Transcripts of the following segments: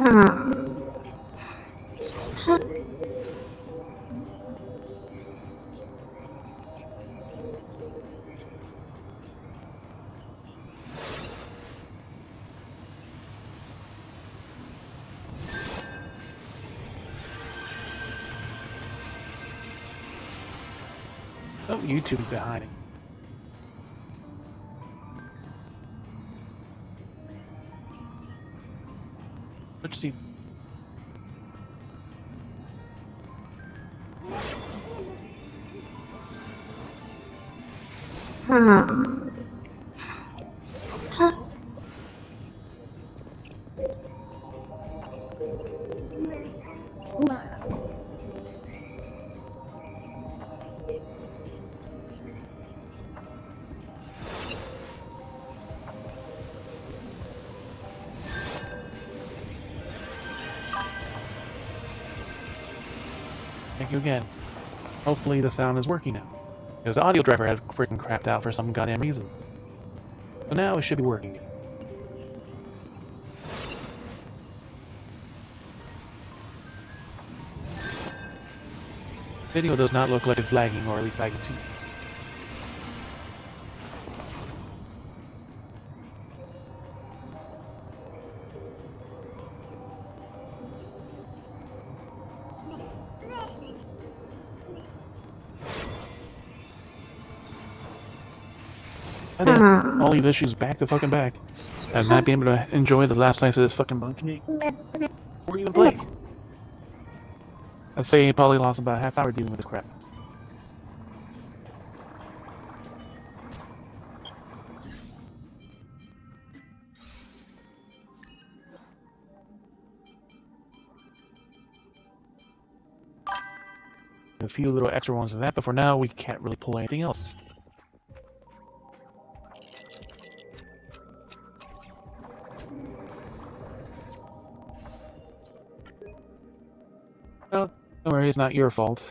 Oh, YouTube's behind it. Let's see. Thank you again. Hopefully the sound is working now. Because the audio driver had freaking crapped out for some goddamn reason. So now it should be working. Video does not look like it's lagging, or at least lagging too. And then, all these issues back to fucking back. And not being able to enjoy the last slice of this fucking monkey or even play. I'd say he probably lost about a half hour dealing with this crap. A few little extra ones of that, but for now we can't really pull anything else. No, don't worry, it's not your fault.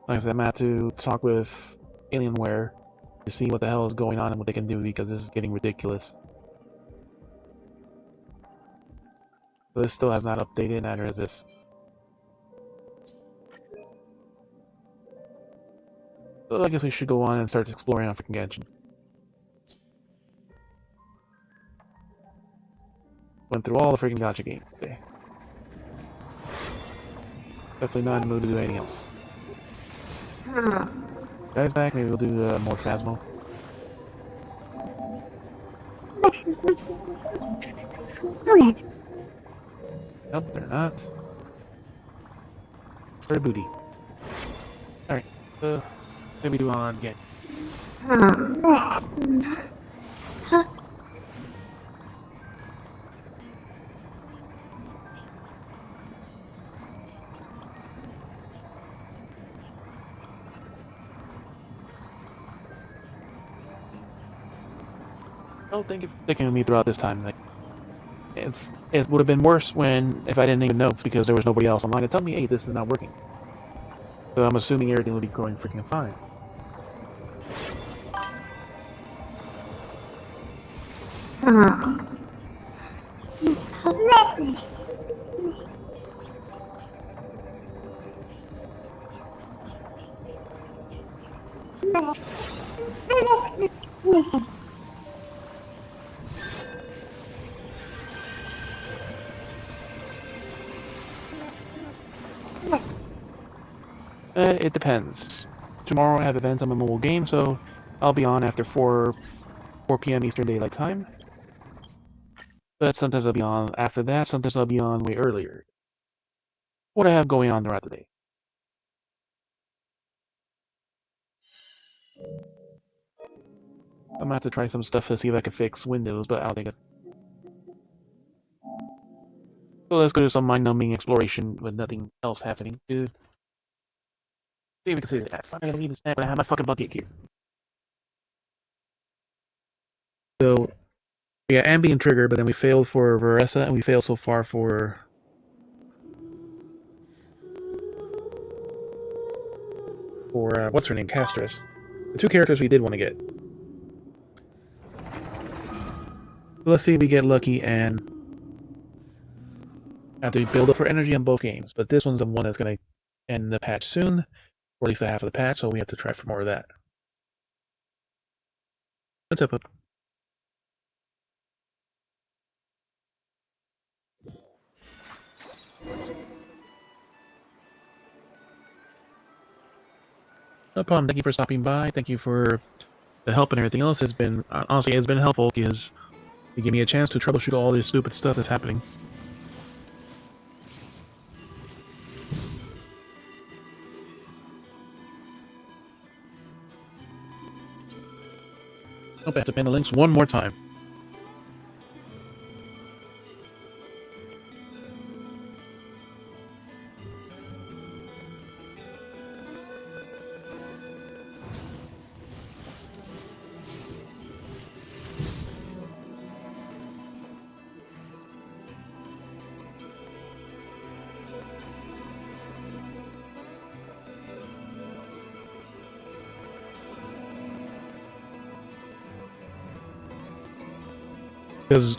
Like I said, I'm gonna have to talk with Alienware to see what the hell is going on and what they can do, because this is getting ridiculous. So this still has not updated, neither is this. So I guess we should go on and start exploring on freaking Genshin. Went through all the freaking gacha games today. Definitely not in the mood to do anything else. Guys back, maybe we'll do more Phasmo. Nope, they're not. For a booty. Alright, what we do on Gen? Oh, thank you for sticking with me throughout this time. Like, it would have been worse if I didn't even know, because there was nobody else online to tell me, hey, this is not working. So I'm assuming everything will be going freaking fine. It depends. Tomorrow I have events on my mobile game, so I'll be on after 4 p.m. Eastern Daylight Time. But sometimes I'll be on after that, sometimes I'll be on way earlier. What I have going on throughout the day. I'm gonna have to try some stuff to see if I can fix Windows, but I don't think it's... So let's go do some mind-numbing exploration with nothing else happening, dude. See if we can say that. I'm gonna leave this snack when I have my fucking bucket here. So, we got Ambi and Trigger, but then we failed for Veressa, and we failed so far for... what's her name? Castris. The two characters we did want to get. So let's see if we get lucky and have to build up for energy on both games, but this one's the one that's going to end the patch soon, or at least a half of the patch, so we have to try for more of that. Let's up. No problem. Thank you for stopping by. Thank you for the help and everything else. It's been, honestly, it's been helpful because it gave me a chance to troubleshoot all this stupid stuff that's happening. Hope I have to pin the links one more time. Because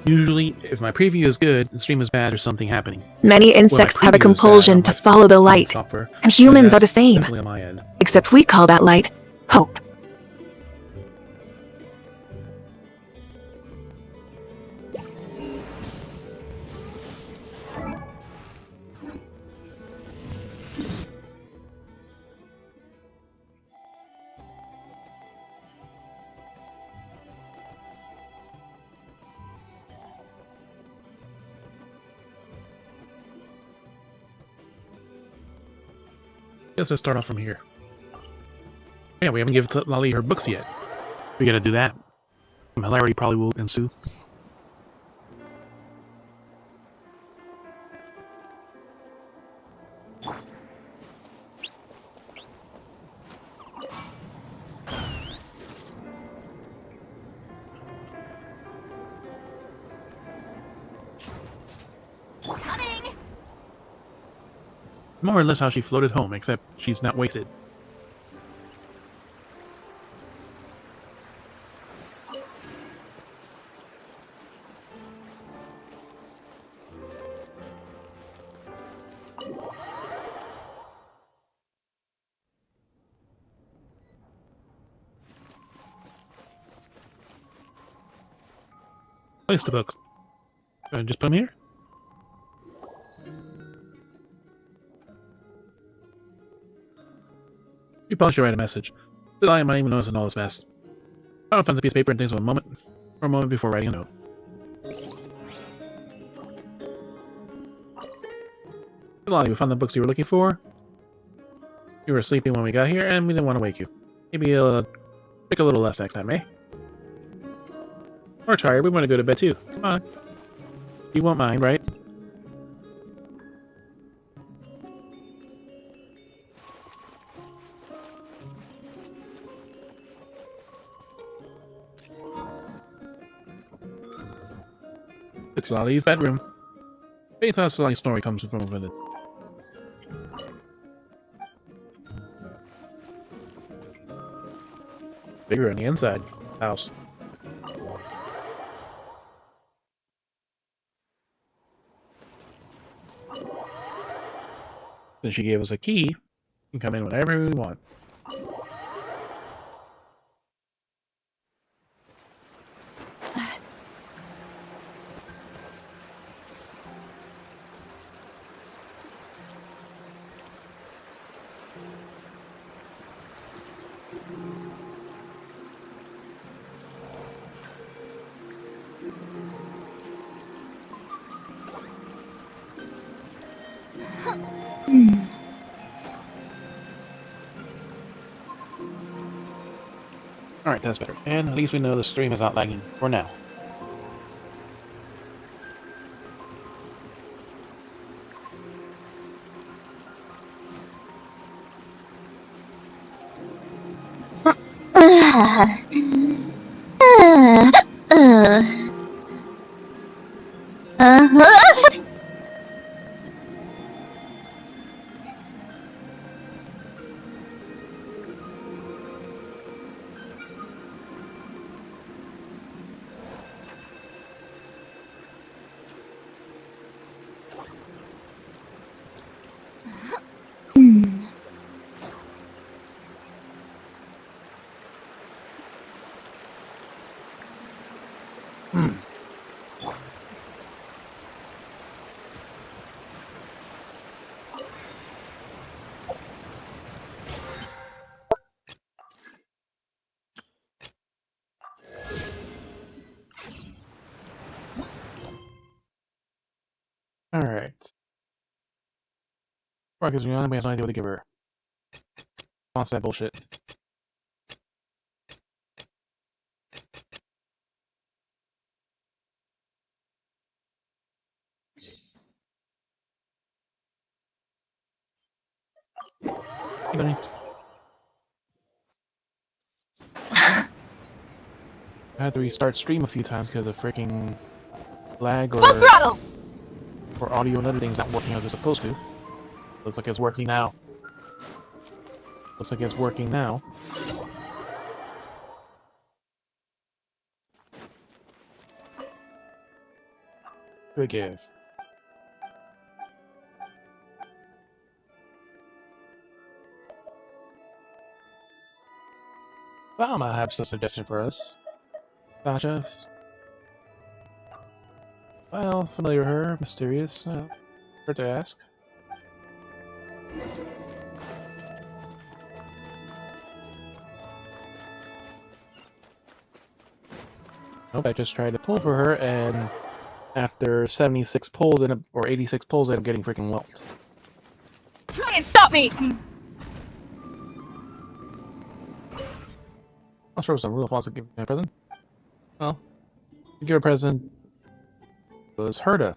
usually, if my preview is good, the stream is bad, or something happening. Many insects have a compulsion to follow the light, and humans are the same. Except we call that light hope. Guess let's start off from here. Yeah, we haven't given Lolly her books yet. We gotta do that. Some hilarity probably will ensue. More or less how she floated home, except she's not wasted. Place the books. Just put them here? You probably should write a message. Still, I might even notice all this mess. I don't find the piece of paper and things for a moment before writing a note. Lolly, we found the books you were looking for. You were sleeping when we got here, and we didn't want to wake you. Maybe pick a little less next time, eh? We're tired. We want to go to bed too. Come on. You won't mind, right? It's Lolly's bedroom. Faith has Lolly's story comes from over the... Bigger on the inside. House. Then she gave us a key. We can come in whenever we want. Alright, that's better. And at least we know the stream is not lagging for now. Alright. Rockets Rihanna, we have no idea what to give her. Wants that bullshit. Hey, buddy. I had to restart stream a few times because of freaking lag or audio and other things not working as it's supposed to. Looks like it's working now. Looks like it's working now. Good give. Well, I might have some suggestion for us. Sasha. Well, familiar with her, mysterious. Hard to ask. Nope, I just tried to pull for her, and after 76 pulls, or 86 pulls, I ended up getting freaking whelped. Try and stop me! Let's throw some real wants to give me a present. Well, to give her a present was heard of.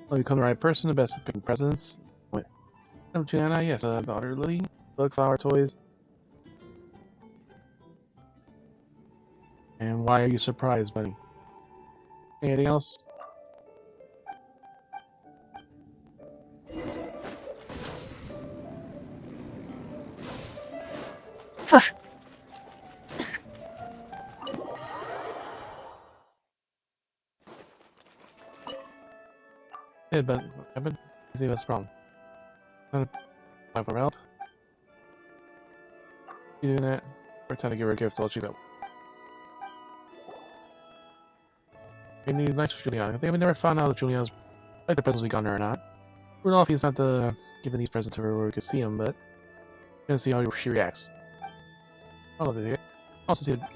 Well, you come the right person, the best with picking presents. Wait. Oh, Gianna, yes, daughter Lily, book, flower, toys. And why are you surprised, buddy? Anything else? Hey, but let's see what's wrong. Time for help. You doing that? We're trying to give her a gift while she's up. Any nice for Juliana. I think we never found out if Juliana's like the presents we got her or not. We don't know if he's not giving these presents to her where we could see him, but we're gonna see how she reacts. I love it. Also see the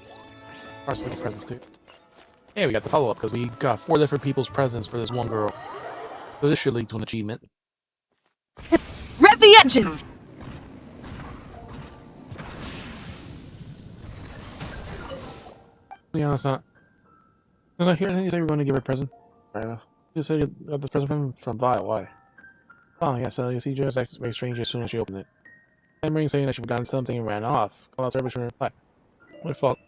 parts of the presents too. Hey, we got the follow-up because we got 4 different people's presents for this one girl. So this should lead to an achievement. Rev the engines! Yeah, it's not. Did I hear anything you say you were going to give her a present? Right, you said you got this present from Vile, why? Oh, yeah, so you see, just acted very strange as soon as she opened it. I'm ring saying that she forgotten something and ran off. Called out to everybody to reply. My fault.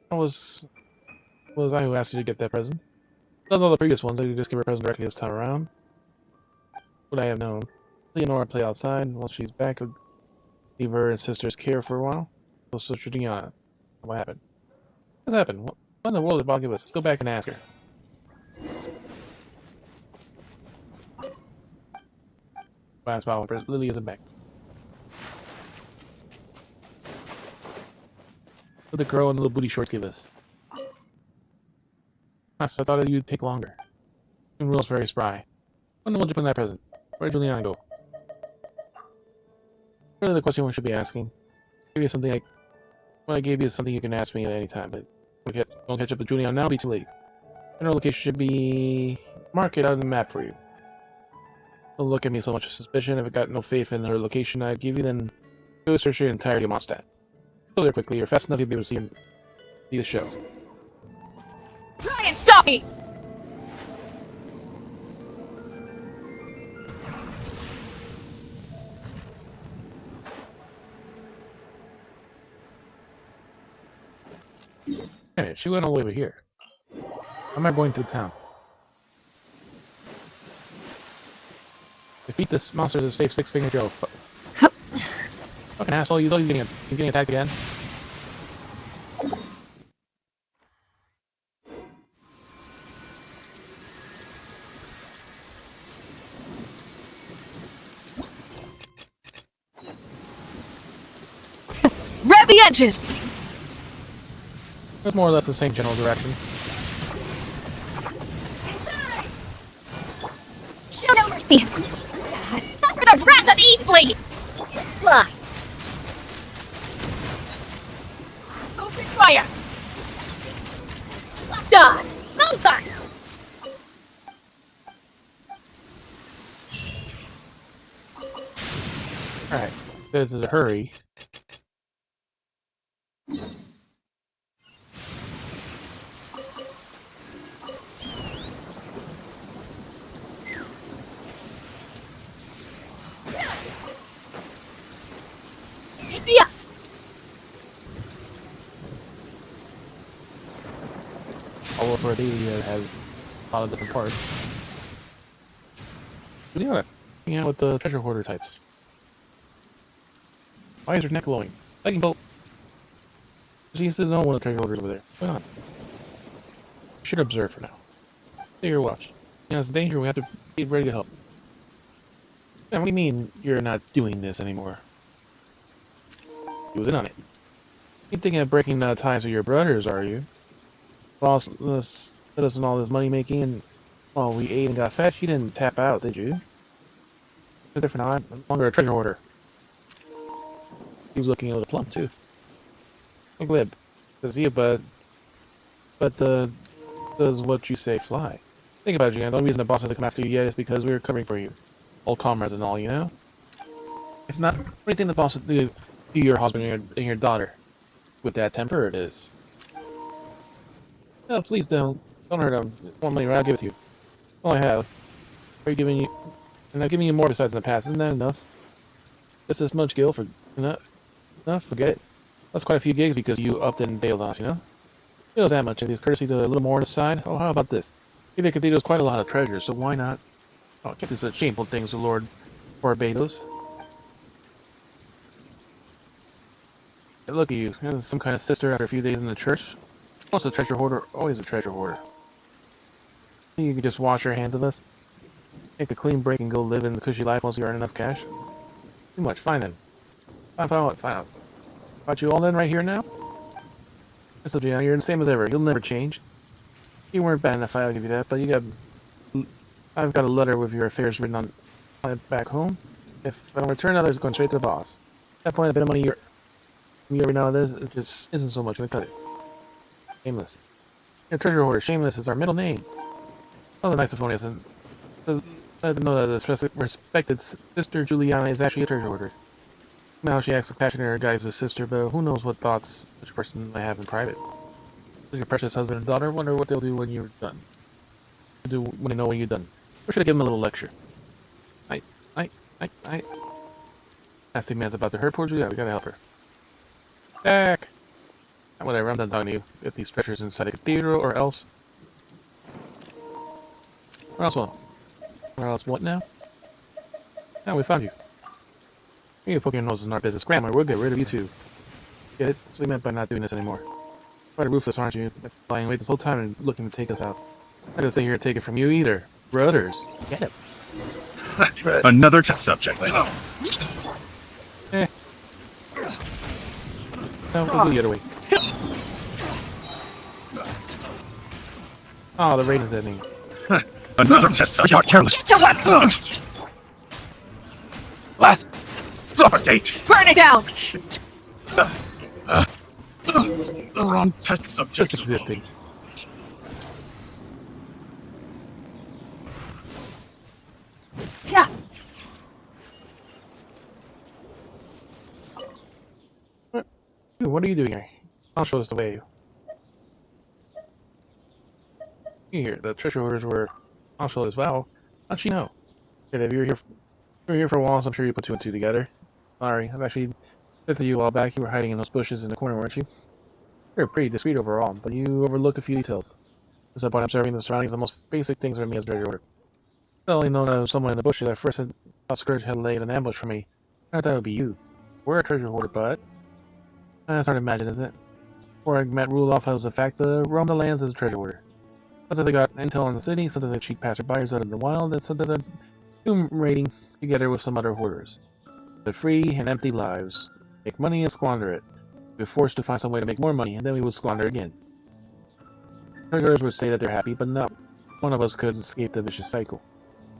Was I who asked you to get that present? None of the previous ones, I could just give her a present directly this time around. Would I have known? Leonora played outside. Once she's back, I'll leave her and sister's care for a while. So Sister Diana. What happened? What happened? What in the world did Bob give us? Let's go back and ask her. Last Bob, Lily isn't back. What did the girl and the little booty shorts give us? I thought you'd take longer. And Will's very spry. When did you put in that present? Where did Juliana go? Really the question one should be asking. Give you something like what I gave you is something you can ask me at any time, but don't catch up with Juliana now, it'll be too late. And her location should be marked out on the map for you. Don't look at me so much with suspicion. If I got no faith in her location I'd give you, then go search your entirety of Mondstadt. Go there quickly, you're fast enough you'll be able to see the show. Try and stop me! Hey, she went all the way over here. How am I going through town? Defeat this monster to save Six-Finger Joe. Fucking asshole, he's always getting attacked again. Rev the engines! It's more or less the same general direction. Show no mercy! Suffer the wrath of Eastleigh! Fly! Open fire! Locked on! Mount fire! Says in a hurry. Yeah. All over a daily has a lot of different parts. But yeah, hang out with the treasure hoarder types. Why is her neck glowing? Lightning bolt! She says no one of the treasure hoarders over there. Why not? We should observe for now. Stay your watch. You know, it's danger, we have to be ready to help. Yeah, what do you mean you're not doing this anymore? He was in on it. You're thinking of breaking ties with your brothers, are you? Boss put us in all this money making, and while we ate and got fat, you didn't tap out, did you? It's different now. I'm no longer a treasure hoarder. He was looking a little plump too. I'm glib. Says you, but does what you say fly? Think about it, Jan. The only reason the boss hasn't come after you yet is because we were covering for you, old comrades and all, you know. If not, what do you think the boss would do to your husband and your daughter? With that temper, it is. No, please don't hurt him. More money, right? I'll give it to you. All I have. Are you giving you? And I've given you more besides in the past. Isn't that enough? Just this much gil for enough? Forget it. That's quite a few gigs because you upped and bailed on us, you know? You know that much, and his courtesy to a little more on the side. Oh, how about this? Either cathedral's quite a lot of treasure, so why not? Oh, I can't do such shameful things to Lord Barbados. Hey, look at you. You're some kind of sister after a few days in the church. Once a treasure hoarder, always a treasure hoarder. You can just wash your hands of us, make a clean break, and go live in the cushy life once you earn enough cash. Too much. Fine then. Fine. Got you all then right here now? Mr. Gianna, you're the same as ever. You'll never change. You weren't bad enough, I'll give you that, but I've got a letter with your affairs written on it back home. If I don't return, others going straight to the boss. At that point, a bit of money you every now and then, it just isn't so much going to cut it. Shameless. Your treasure hoarder, Shameless is our middle name. Oh, the nice of Phonius, and let them know that the respected sister Juliana is actually a treasure hoarder. Now she acts like passionate guys with sister, but who knows what thoughts such a person might have in private. Your precious husband and daughter wonder what they'll do when you're done. When they know when you're done. Or should I give them a little lecture? I. Nasty man's about to hurt poor Julia. We gotta help her. Back. Whatever. I'm done talking to you. Get these treasures inside the cathedral, or else. Where else? Where else? What now? Now we found you. You poke your nose in our business. Grandma, we'll get rid of you too. Get it? That's what we meant by not doing this anymore. Quite ruthless, aren't you? Lying awake this whole time and looking to take us out. I'm not gonna stay here and take it from you either. Brothers. Get it. Another test subject. No, we'll do the other way. Oh, the raven's ending. Another test subject. You're careless. Get to work! Last. Suffocate! Burn it down! We're on test subject. Just existing. Yeah. What are you doing here? I'll show us the way. Here, the treasure hoarders were. I'll show as well. How'd she know? Okay, if you were here for a while, so I'm sure you put two and two together. Sorry, I've actually looked at you a while back. You were hiding in those bushes in the corner, weren't you? You're pretty discreet overall, but you overlooked a few details. At that point, observing the surroundings, the most basic things for me as a treasure hoarder. Not only known as someone in the bushes, at first I thought Scourge had laid an ambush for me. I thought that would be you. We're a treasure hoarder, but that's hard to imagine, isn't it? Before I met Rudolph, I was in fact roam the lands as a treasure hoarder. Sometimes I got intel in the city, sometimes I cheat passerbys out in the wild, and sometimes I do raiding together with some other hoarders. Live free and empty lives. Make money and squander it. We were forced to find some way to make more money, and then we would squander again. Treasure hoarders would say that they're happy, but not one of us could escape the vicious cycle.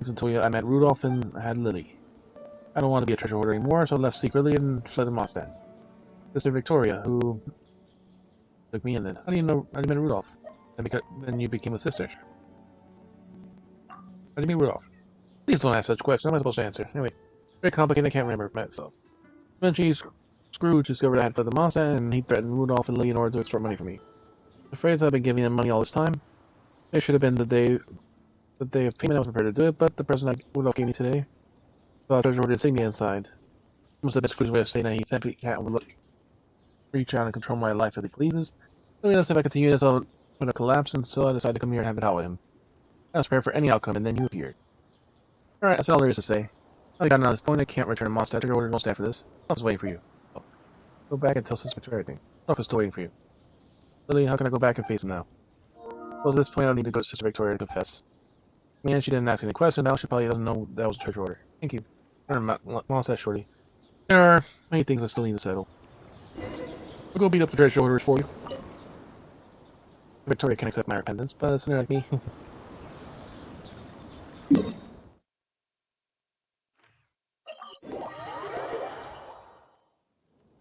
Until I met Rudolph and I had Lily. I don't want to be a treasure hoarder anymore, so I left secretly and fled to Mostan. Sister Victoria, who took me in then. How do you met Rudolph? Then you became a sister. How do you meet Rudolph? Please don't ask such questions. How am I supposed to answer? Anyway, very complicated. I can't remember myself. Eventually, Scrooge discovered I had fled the Mondstadt, and he threatened Rudolph and Lily in order to extort money from me. The phrase I've been giving them money all this time. It should have been the day of payment I was prepared to do it, but the present Rudolph gave me today saw a treasure hoard insignia inside. Almost the best Scrooge's way of saying that he simply can't reach out and control my life as he pleases. Really, if I continue this, I'll going to collapse, and so I decided to come here and have it out with him. I was prepared for any outcome, and then you appeared. Alright, that's all there is to say. I got to this point, I can't return to Mondstadt. Your order won't stand for this. I was waiting for you. Oh. Go back and tell Suspect everything. I was still waiting for you. Lily, how can I go back and face him now? Well, at this point, I don't need to go to Sister Victoria to confess. I mean, she didn't ask any questions, now she probably doesn't know that was a treasure order. Thank you. Mondstadt, shorty. There are many things I still need to settle. I'll go beat up the treasure orders for you. Victoria can accept my repentance, but it's not like me.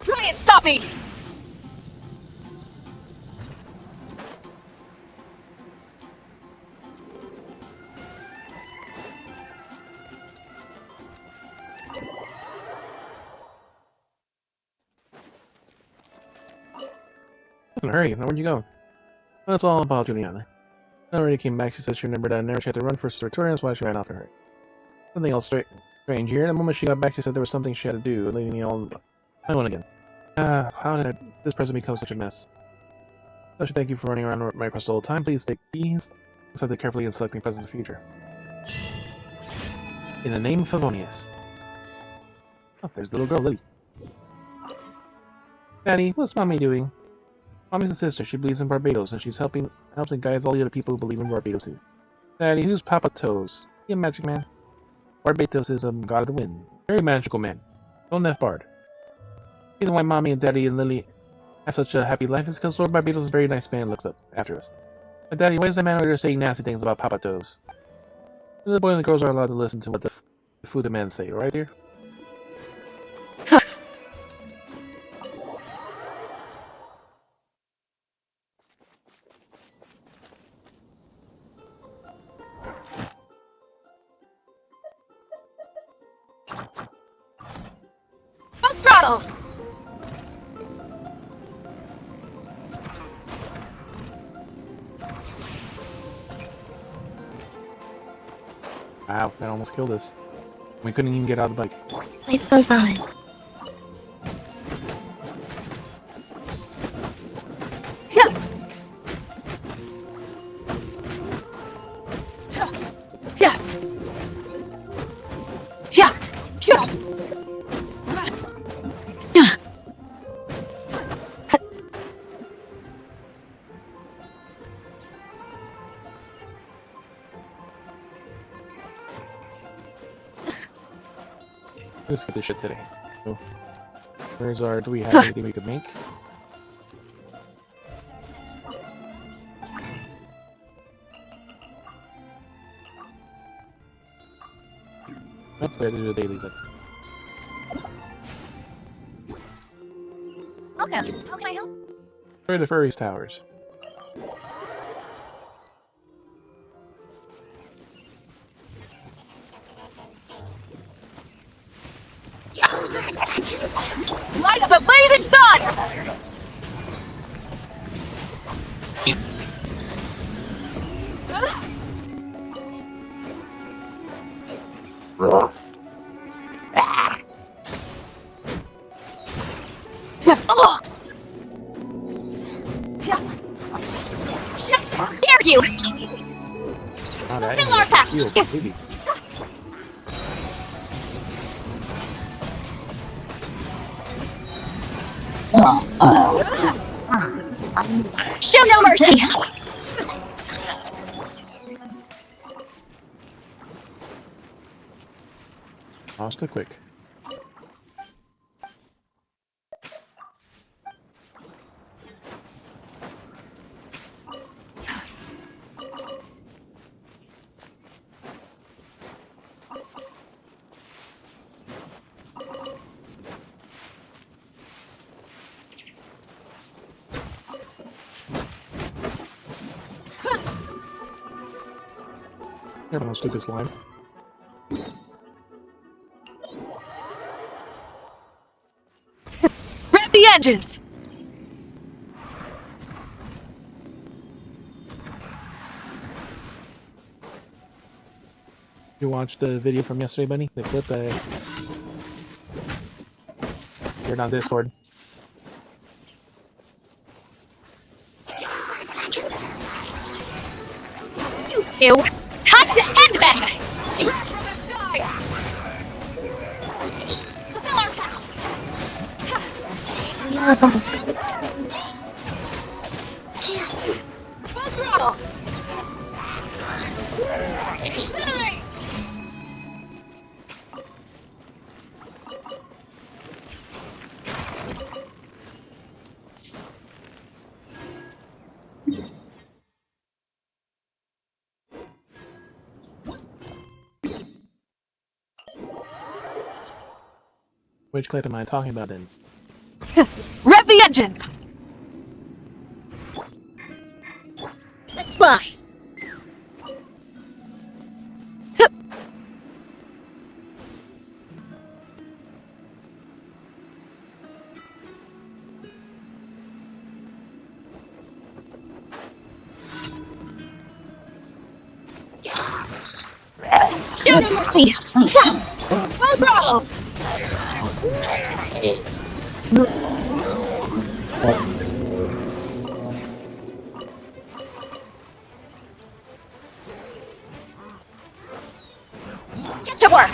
Try and stop me! Hurry, where'd you go? That's all about Juliana. I already came back, she said she remembered that never she had to run for Sister Victoria, that's why she ran after her. Something else strange here. The moment she got back, she said there was something she had to do, leaving me all alone again. How did this present become such a mess? I should thank you for running around my crystal all the time. Please take these. Accept carefully in selecting presents in the future. In the name of Favonius. Oh, there's the little girl, Lily. Daddy, what's Mommy doing? Mommy's a sister. She believes in Barbados, and she's helps and guides all the other people who believe in Barbados too. Daddy, who's Papa Toes? He a magic man? Barbados is a god of the wind. Very magical man. Don't F Bard. The reason why Mommy and Daddy and Lily have such a happy life is because Lord Barbados is a very nice man and looks up after us. But Daddy, why is that man over there saying nasty things about Papa Toes? The boy and the girls are allowed to listen to what the food men say, right dear? Throttle! Wow, that almost killed us. We couldn't even get out of the bike. Life goes on. Let's get this shit today. So, where's our... do we have anything we could make? Oh, there to do the dailies. Welcome. How can I help? Where are the Furry's Towers? Light of the blazing sun! Dare you! Oh, that Fill our past! Show no mercy! Lost it quick. Everyone else do this line. engines! You watched the video from yesterday, Bunny? The clip? You're on Discord. You two! Time to end that! Fulfill our task! Full throttle! Incinerate! Which clip am I talking about then? Rev the engines! Let's fly! Shoot him, Murphy! Full throttle! Get to work!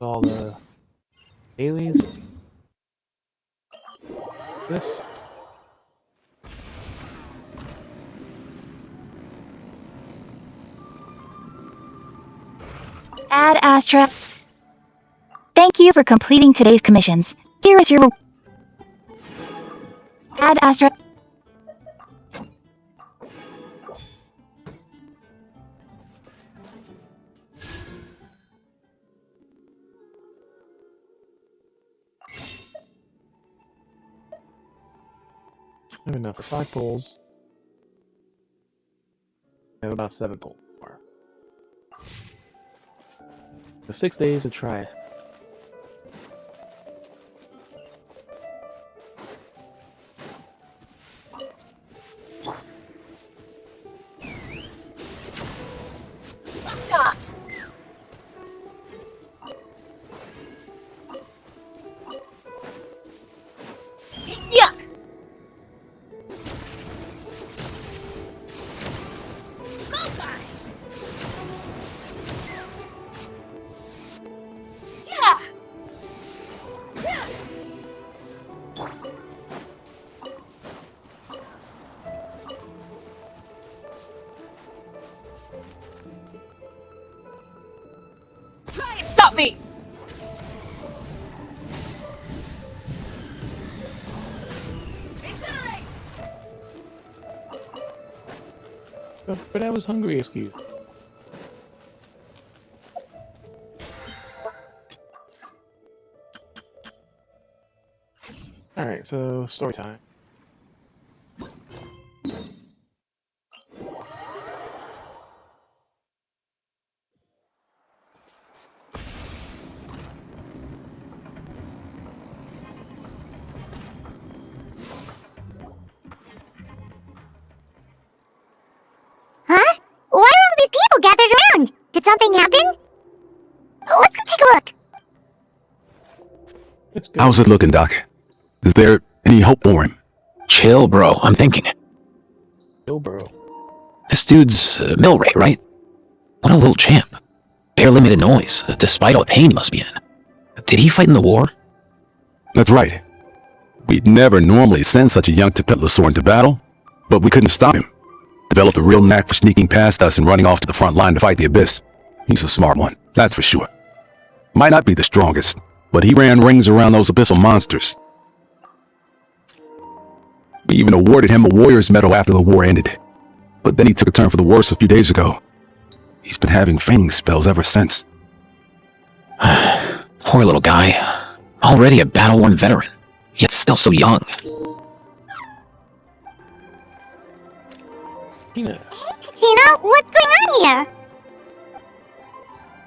All the dailies. This. Ad Astra. Thank you for completing today's commissions. Here is your Ad Astra. I have enough for 5 pulls. I have about 7 pulls more. So 6 days to try it. Yeah. Try and stop me! Incinerate! But I was hungry, excuse. Alright, so story time. Huh? Why are all these people gathered around? Did something happen? Let's go take a look. Let's go. How's it looking, Doc? Is there any hope for him? Chill, bro. I'm thinking. Yo, bro. This dude's mill rate, right? What a little champ. Barely made a noise, despite all the pain he must be in. Did he fight in the war? That's right. We'd never normally send such a young Tapetlosaur into battle, but we couldn't stop him. Developed a real knack for sneaking past us and running off to the front line to fight the Abyss. He's a smart one, that's for sure. Might not be the strongest, but he ran rings around those abyssal monsters. We even awarded him a Warrior's Medal after the war ended. But then he took a turn for the worse a few days ago. He's been having fainting spells ever since. Poor little guy. Already a battle-worn veteran, yet still so young. Tina. Katina, what's going on here?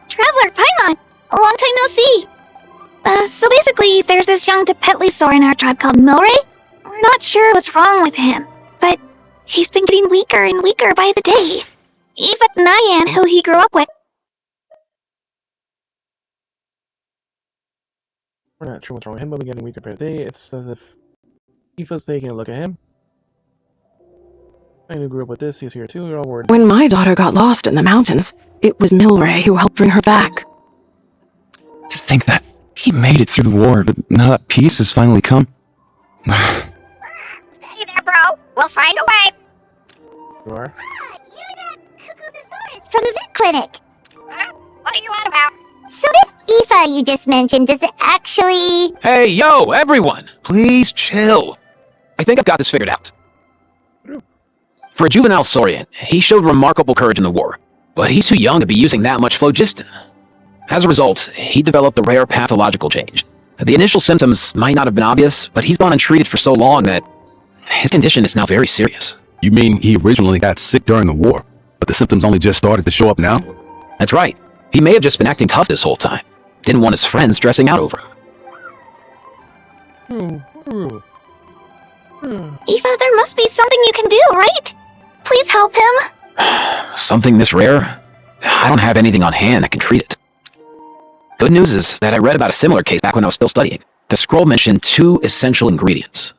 Traveler, Paimon! A long time no see! So basically, there's this young Tepetlisaur in our tribe called Milray. We're not sure what's wrong with him, but he's been getting weaker and weaker by the day. Even Nyan, who he grew up with. We're not sure what's wrong with him, but we're getting weaker per day. It's as if Aoife's taking a look at him. I who grew up with this, he's here too, we're all worried. When my daughter got lost in the mountains, it was Milray who helped bring her back. To think that he made it through the war, but now that peace has finally come. Steady there, bro. We'll find a way. You are? You're that Cuckoosaurus from the vet clinic. What are you on about? So this Aoife you just mentioned, does it actually... Hey, yo, everyone! Please chill. I think I've got this figured out. For a juvenile Saurian, he showed remarkable courage in the war, but he's too young to be using that much phlogiston. As a result, he developed a rare pathological change. The initial symptoms might not have been obvious, but he's gone untreated for so long that his condition is now very serious. You mean he originally got sick during the war, but the symptoms only just started to show up now? That's right. He may have just been acting tough this whole time. Didn't want his friends stressing out over him. Aoife, there must be something you can do, right? Please help him. Something this rare? I don't have anything on hand that can treat it. Good news is that I read about a similar case back when I was still studying. The scroll mentioned 2 essential ingredients.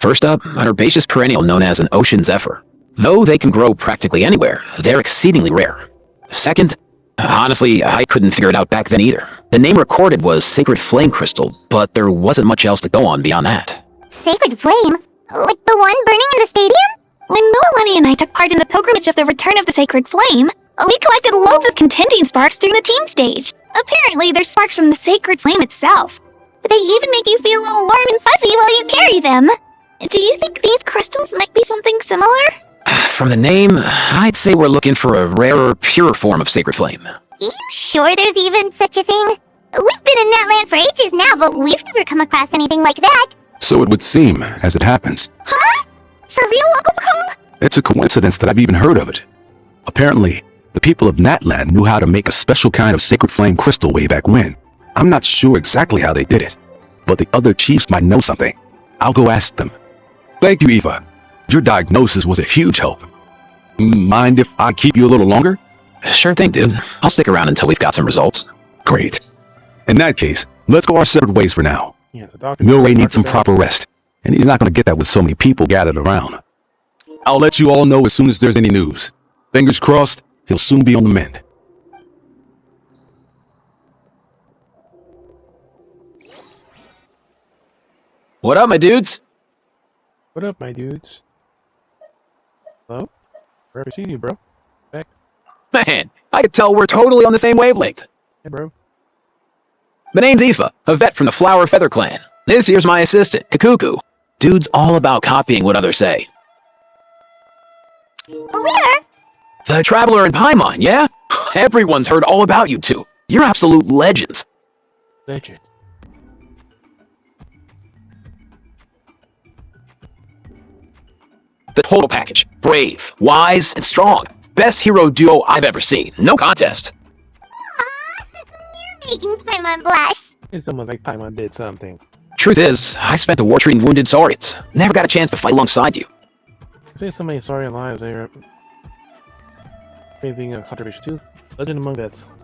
First up, an herbaceous perennial known as an ocean zephyr. Though they can grow practically anywhere, they're exceedingly rare. Second, honestly, I couldn't figure it out back then either. The name recorded was Sacred Flame Crystal, but there wasn't much else to go on beyond that. Sacred Flame? Like the one burning in the stadium? When Moalani and I took part in the pilgrimage of the Return of the Sacred Flame, we collected loads of contending sparks during the team stage. Apparently, they're sparks from the Sacred Flame itself. They even make you feel all warm and fuzzy while you carry them. Do you think these crystals might be something similar? From the name, I'd say we're looking for a rarer, purer form of Sacred Flame. You sure there's even such a thing? We've been in that land for ages now, but we've never come across anything like that. So it would seem, as it happens. Huh? For real, Uncle Cole? It's a coincidence that I've even heard of it. Apparently, the people of Natland knew how to make a special kind of Sacred Flame crystal way back when. I'm not sure exactly how they did it, but the other chiefs might know something. I'll go ask them. Thank you, Eva. Your diagnosis was a huge help. Mind if I keep you a little longer? Sure thing, dude. I'll stick around until we've got some results. Great. In that case, let's go our separate ways for now. Yeah, the doctor. Milray needs some proper rest, and he's not going to get that with so many people gathered around. I'll let you all know as soon as there's any news. Fingers crossed, he'll soon be on the mend. What up, my dudes? What up, my dudes? Hello? Where have I seen you, bro? Back. Man, I could tell we're totally on the same wavelength. Hey, bro. My name's Aoife, a vet from the Flower Feather Clan. This here's my assistant, Kakuku. Dude's all about copying what others say. Where? The Traveler and Paimon, yeah? Everyone's heard all about you two. You're absolute legends. Legend. The total package. Brave, wise, and strong. Best hero duo I've ever seen. No contest. You're making Paimon blush. It's almost like Paimon did something. Truth is, I spent the war treating wounded Saurians. Never got a chance to fight alongside you. Say so many sorry lives there. Facing a controversy too. Legend among vets.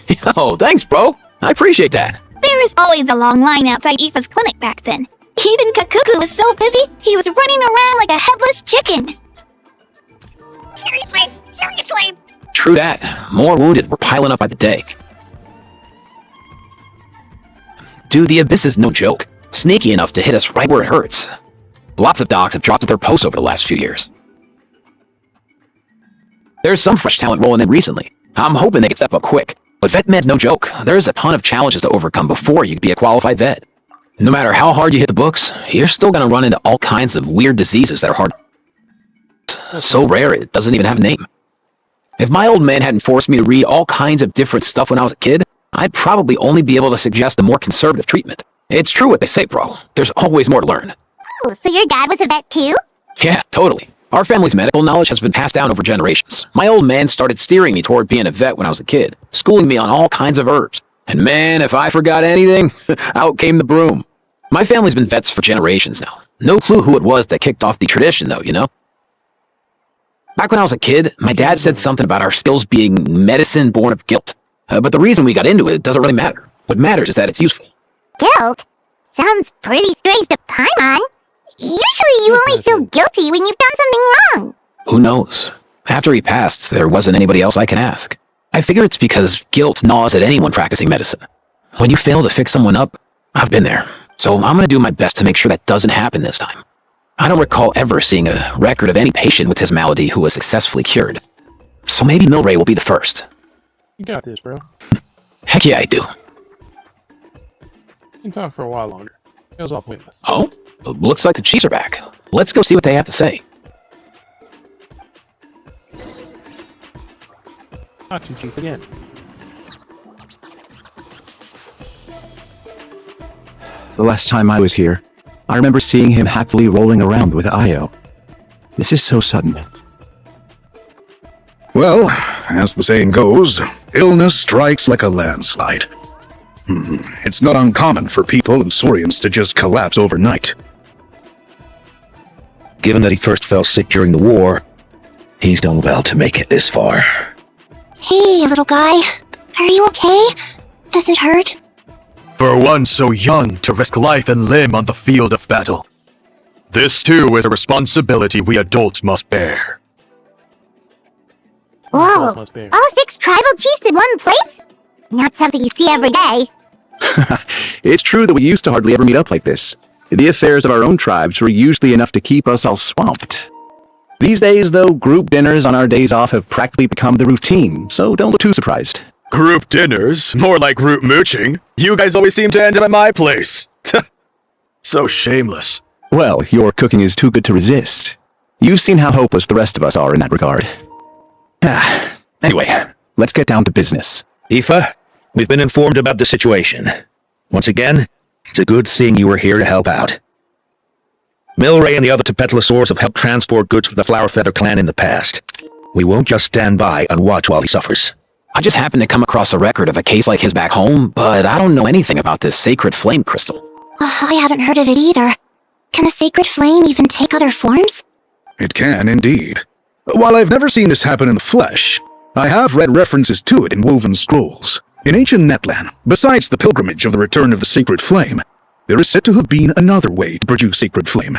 Yo, thanks, bro. I appreciate that. There was always a long line outside Aoife's clinic back then. Even Kakuku was so busy, he was running around like a headless chicken. Seriously. True that. More wounded were piling up by the day. Dude, the Abyss is no joke. Sneaky enough to hit us right where it hurts. Lots of docs have dropped at their posts over the last few years. There's some fresh talent rolling in recently. I'm hoping they can step up quick. But vet med's no joke. There's a ton of challenges to overcome before you can be a qualified vet. No matter how hard you hit the books, you're still gonna run into all kinds of weird diseases that are hard. So rare it doesn't even have a name. If my old man hadn't forced me to read all kinds of different stuff when I was a kid, I'd probably only be able to suggest a more conservative treatment. It's true what they say, bro. There's always more to learn. Oh, so your dad was a vet too? Yeah, totally. Our family's medical knowledge has been passed down over generations. My old man started steering me toward being a vet when I was a kid, schooling me on all kinds of herbs. And man, if I forgot anything, out came the broom. My family's been vets for generations now. No clue who it was that kicked off the tradition, though, you know? Back when I was a kid, my dad said something about our skills being medicine born of guilt. But the reason we got into it doesn't really matter. What matters is that it's useful. Guilt? Sounds pretty strange to Paimon. Usually you only feel guilty when you've done something wrong. Who knows? After he passed, there wasn't anybody else I can ask. I figure it's because guilt gnaws at anyone practicing medicine. When you fail to fix someone up, I've been there. So I'm gonna do my best to make sure that doesn't happen this time. I don't recall ever seeing a record of any patient with his malady who was successfully cured. So maybe Milray will be the first. You got this, bro. Heck yeah, I do. You can talk for a while longer. It was all pointless. Oh? Looks like the Chiefs are back. Let's go see what they have to say. Not too Chief again. The last time I was here, I remember seeing him happily rolling around with Io. This is so sudden. Well, as the saying goes, illness strikes like a landslide. It's not uncommon for people and Saurians to just collapse overnight. Given that he first fell sick during the war, he's done well to make it this far. Hey, little guy. Are you okay? Does it hurt? For one so young to risk life and limb on the field of battle. This too is a responsibility we adults must bear. Whoa, all 6 tribal chiefs in one place? Not something you see every day. It's true that we used to hardly ever meet up like this. The affairs of our own tribes were usually enough to keep us all swamped. These days, though, group dinners on our days off have practically become the routine, so don't look too surprised. Group dinners? More like group mooching. You guys always seem to end up at my place. So shameless. Well, your cooking is too good to resist. You've seen how hopeless the rest of us are in that regard. Anyway, let's get down to business. Aoife, we've been informed about the situation. Once again, it's a good thing you were here to help out. Milray and the other Tepetlosaurs have helped transport goods for the Flowerfeather clan in the past. We won't just stand by and watch while he suffers. I just happened to come across a record of a case like his back home, but I don't know anything about this sacred flame crystal. I haven't heard of it either. Can the sacred flame even take other forms? It can, indeed. While I've never seen this happen in the flesh, I have read references to it in woven scrolls. In ancient Netland, besides the pilgrimage of the return of the sacred flame, there is said to have been another way to produce sacred flame,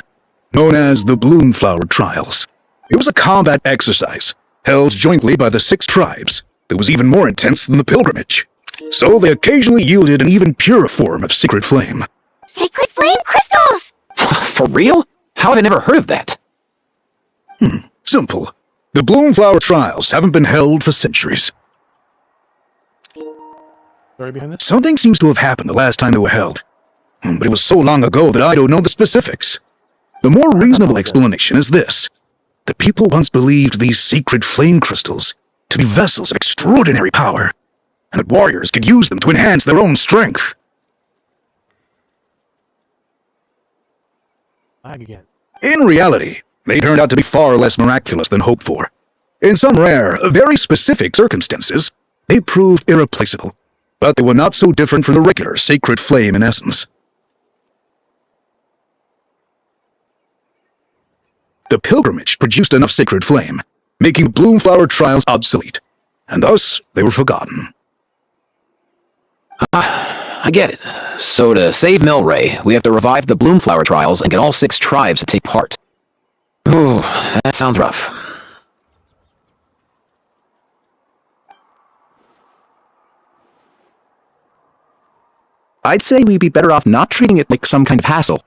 known as the Bloomflower Trials. It was a combat exercise, held jointly by the 6 tribes, that was even more intense than the pilgrimage. So they occasionally yielded an even purer form of sacred flame. Sacred flame crystals! For real? How have I never heard of that? Simple. The Bloomflower Trials haven't been held for centuries. Story behind this? Something seems to have happened the last time they were held. But it was so long ago that I don't know the specifics. The more reasonable explanation is this. The people once believed these sacred flame crystals to be vessels of extraordinary power, and that warriors could use them to enhance their own strength. Again. In reality, they turned out to be far less miraculous than hoped for. In some rare, very specific circumstances, they proved irreplaceable, but they were not so different from the regular sacred flame in essence. The pilgrimage produced enough sacred flame, making the Bloomflower Trials obsolete, and thus they were forgotten. I get it. So to save Milray, we have to revive the Bloomflower Trials and get all 6 tribes to take part. Ooh, that sounds rough. I'd say we'd be better off not treating it like some kind of hassle.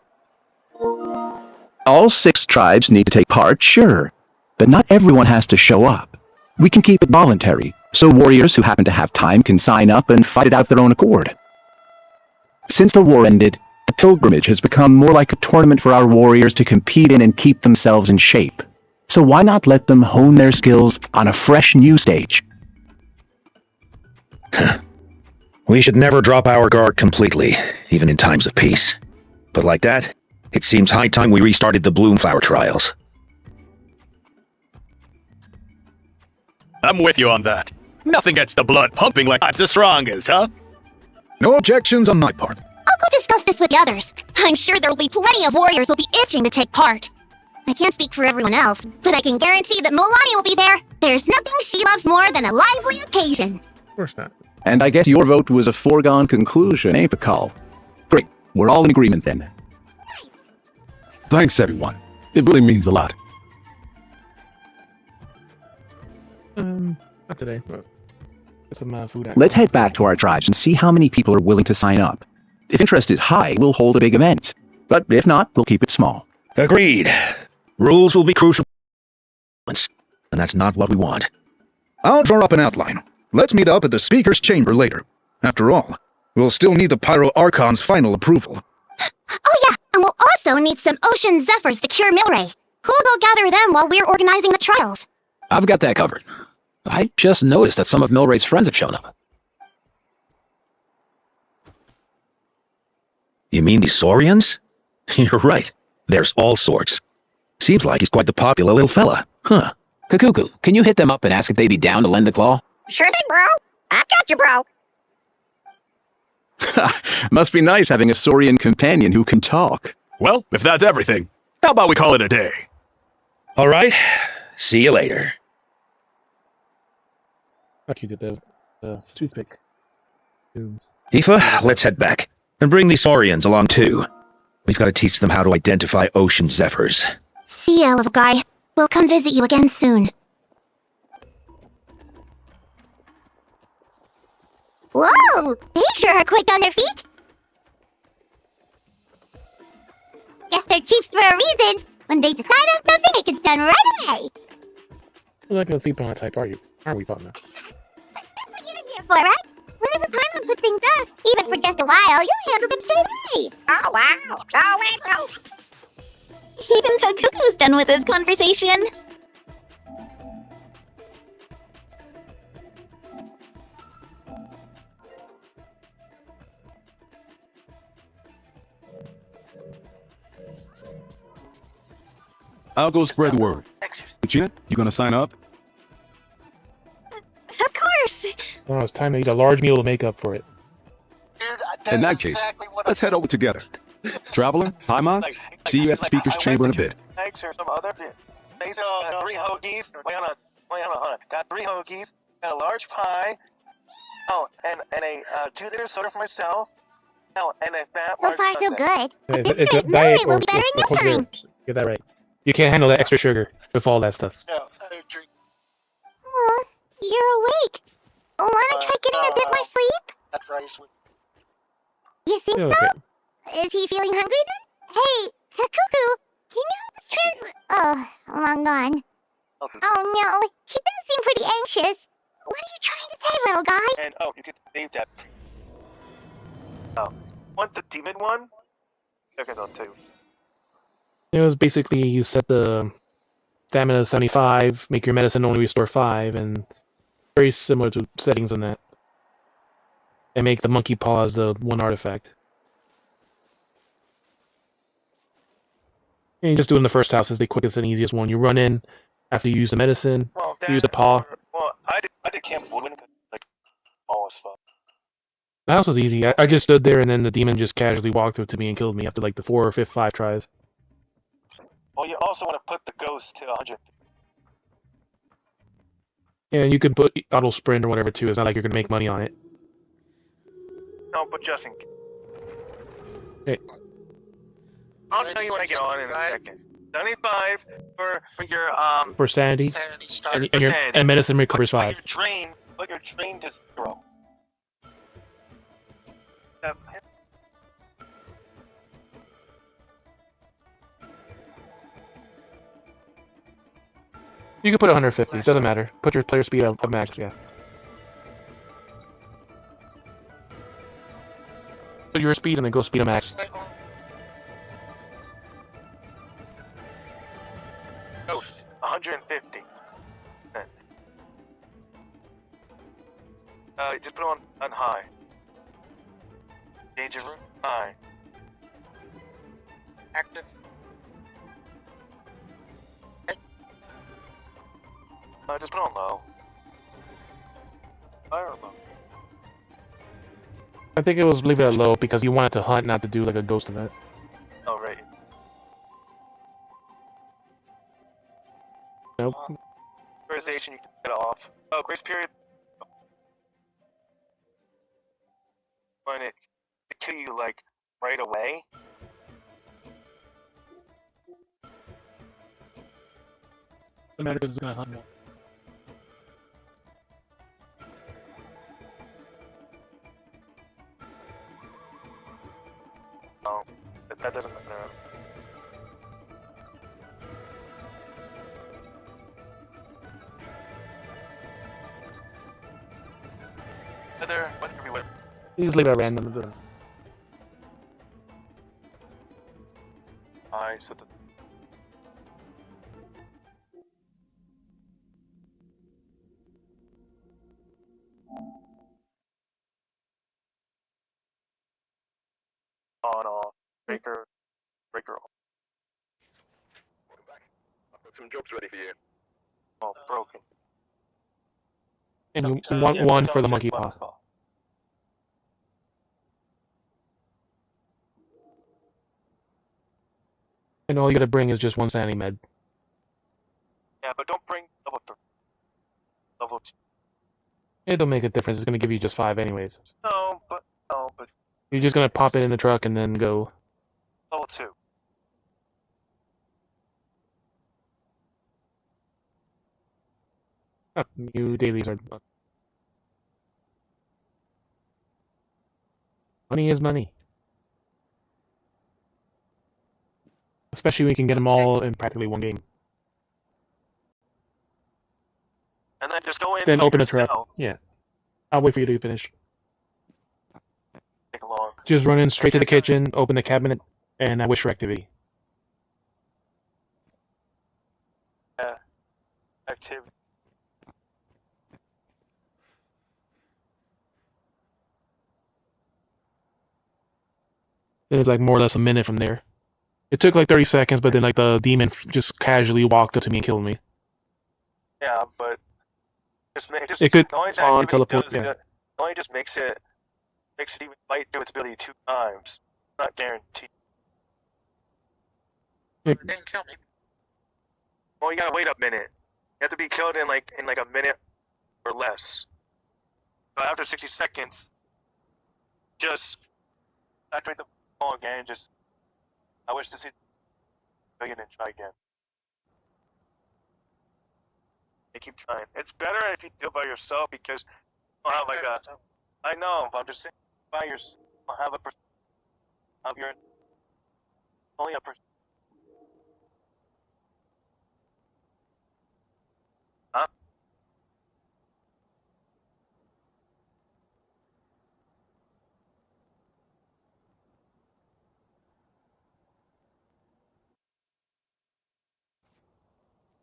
All 6 tribes need to take part, sure, but not everyone has to show up. We can keep it voluntary, so warriors who happen to have time can sign up and fight it out their own accord. Since the war ended, the pilgrimage has become more like a tournament for our warriors to compete in and keep themselves in shape. So why not let them hone their skills on a fresh new stage? We should never drop our guard completely, even in times of peace. But like that, it seems high time we restarted the Bloomflower trials. I'm with you on that. Nothing gets the blood pumping like that's the strongest, huh? No objections on my part. I'll go discuss this with the others. I'm sure there will be plenty of warriors who will be itching to take part. I can't speak for everyone else, but I can guarantee that Milani will be there. There's nothing she loves more than a lively occasion. Of course not. And I guess your vote was a foregone conclusion, eh, Pakal? Great. We're all in agreement then. Thanks, everyone. It really means a lot. Not today. Get some food. Let's head back to our tribes and see how many people are willing to sign up. If interest is high, we'll hold a big event. But if not, we'll keep it small. Agreed. Rules will be crucial, and that's not what we want. I'll draw up an outline. Let's meet up at the Speaker's Chamber later. After all, we'll still need the Pyro Archon's final approval. Oh yeah, and we'll also need some Ocean Zephyrs to cure Milray. Who'll go gather them while we're organizing the trials? I've got that covered. I just noticed that some of Milray's friends have shown up. You mean the Saurians? You're right. There's all sorts. Seems like he's quite the popular little fella. Huh. Kakuku, can you hit them up and ask if they'd be down to lend a claw? Sure thing, bro. I got you, bro. Must be nice having a Saurian companion who can talk. Well, if that's everything, how about we call it a day? All right. See you later. Fuck you, did the toothpick. Aoife, let's head back. And bring the Saurians along too. We've got to teach them how to identify Ocean Zephyrs. See ya, little guy. We'll come visit you again soon. Whoa! They sure are quick on their feet. Guess they're chiefs for a reason. When they decide on something, it gets done right away. You're not gonna sleep on that type, are you? Aren't we, partner? That's what you're here for, right? When there's a time to put things up, even for just a while, you'll handle them straight away. Oh, wow. Oh, Even Kakuku's done with this conversation. I'll go spread the word. Gina, you gonna sign up? Of course. Well, it's time to eat a large meal to make up for it. In that case, let's head over together. Traveler, Paimon, see you at the Speaker's Chamber in a bit. Thanks or some other. They sell 3 hoagies. Wait on. Got 3 hoagies. Got a large pie. Oh, and a 2-liter soda for myself. Oh, and a fat. So far, so good. I think It's a your diet Milray will be better in no time. Get that right. You can't handle that extra sugar with all that stuff. No, I drink. Oh, you're awake. Wanna try getting a bit more sleep? That rice. You think You're so? okay. Is he feeling hungry then? Hey, Kakuku, can you help us translate? Oh, long gone. Okay. Oh no, he does seem pretty anxious. What are you trying to say, little guy? And you could save that. Want the demon one? Okay, no, 2. It was basically you set the stamina to 75, make your medicine only restore 5, and very similar to settings on that. And make the monkey paws the 1 artifact. And you just do it in the first house as the quickest and easiest one. You run in after you use the medicine, Well, you use the paw. Well, I did Camp Woman, like, all was fun. The house was easy. I just stood there and then the demon just casually walked up to me and killed me after like the 4 or 5 tries. Well, you also want to put the ghost to 100. Yeah, and you can put auto sprint or whatever too. It's not like you're gonna make money on it. No, but just in case. Okay. I'll tell you when I get on in a second. 75 for your For sanity, sanity and medicine recovers but 5. your drain to 0. You can put 150. It doesn't matter. Put your player speed at max. Yeah. Put your speed and then go speed to max. Ghost, 100. 150. Just put on high. Danger room high. Active. Just put on low. I don't know. I think it was leave it at low because you wanted to hunt, not to do like a ghost event. Oh, right. Nope. Authorization, you can get off. Oh, grace period. When it kill you like right away. No matter because it's gonna hunt more. Oh, that doesn't matter. Whether we would. You just leave it at random. Alright, so the on off. Breaker off. Welcome back. I've got some jobs ready for you. Oh, broken. And you want one for the monkey paw. And all you gotta bring is just one sanity med. Yeah, but don't bring level 3. Level 2. It don't make a difference, it's gonna give you just 5 anyways. No, but You're just gonna pop it in the truck and then go. level 2. New dailies are. Money is money. Especially when you can get them all in practically one game. And then just go in. Then open a trap. yourself. Yeah. I'll wait for you to finish. Take long. Just run in straight to the kitchen, open the cabinet, and wish for activity. Yeah. Activity. Then it's like more or less a minute from there. It took like 30 seconds, but then like the demon just casually walked up to me and killed me. Yeah, but just It could the only spawn, activity teleport, does yeah. it only just makes it even might do its ability 2 times. Not guaranteed. It- Didn't kill me. Well, you gotta wait a minute. You have to be killed in like a minute or less. But after 60 seconds, just activate the ball again. Just I wish to see billion and try again. They keep trying. It's better if you do it by yourself because you don't have like a. I know, but I'm just saying by yourself. You don't have a percent of your only a percent. Huh?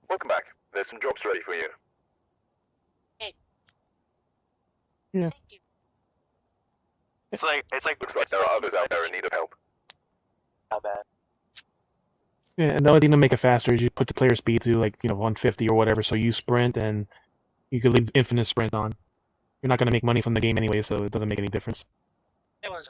Welcome back. There's some jobs ready for you. Yeah. It's like Looks like there are others out there in need of help. Not bad. Yeah, and the only thing to make it faster is you put the player speed to like 150 or whatever, so you sprint and you could leave infinite sprint on. You're not gonna make money from the game anyway, so it doesn't make any difference. It was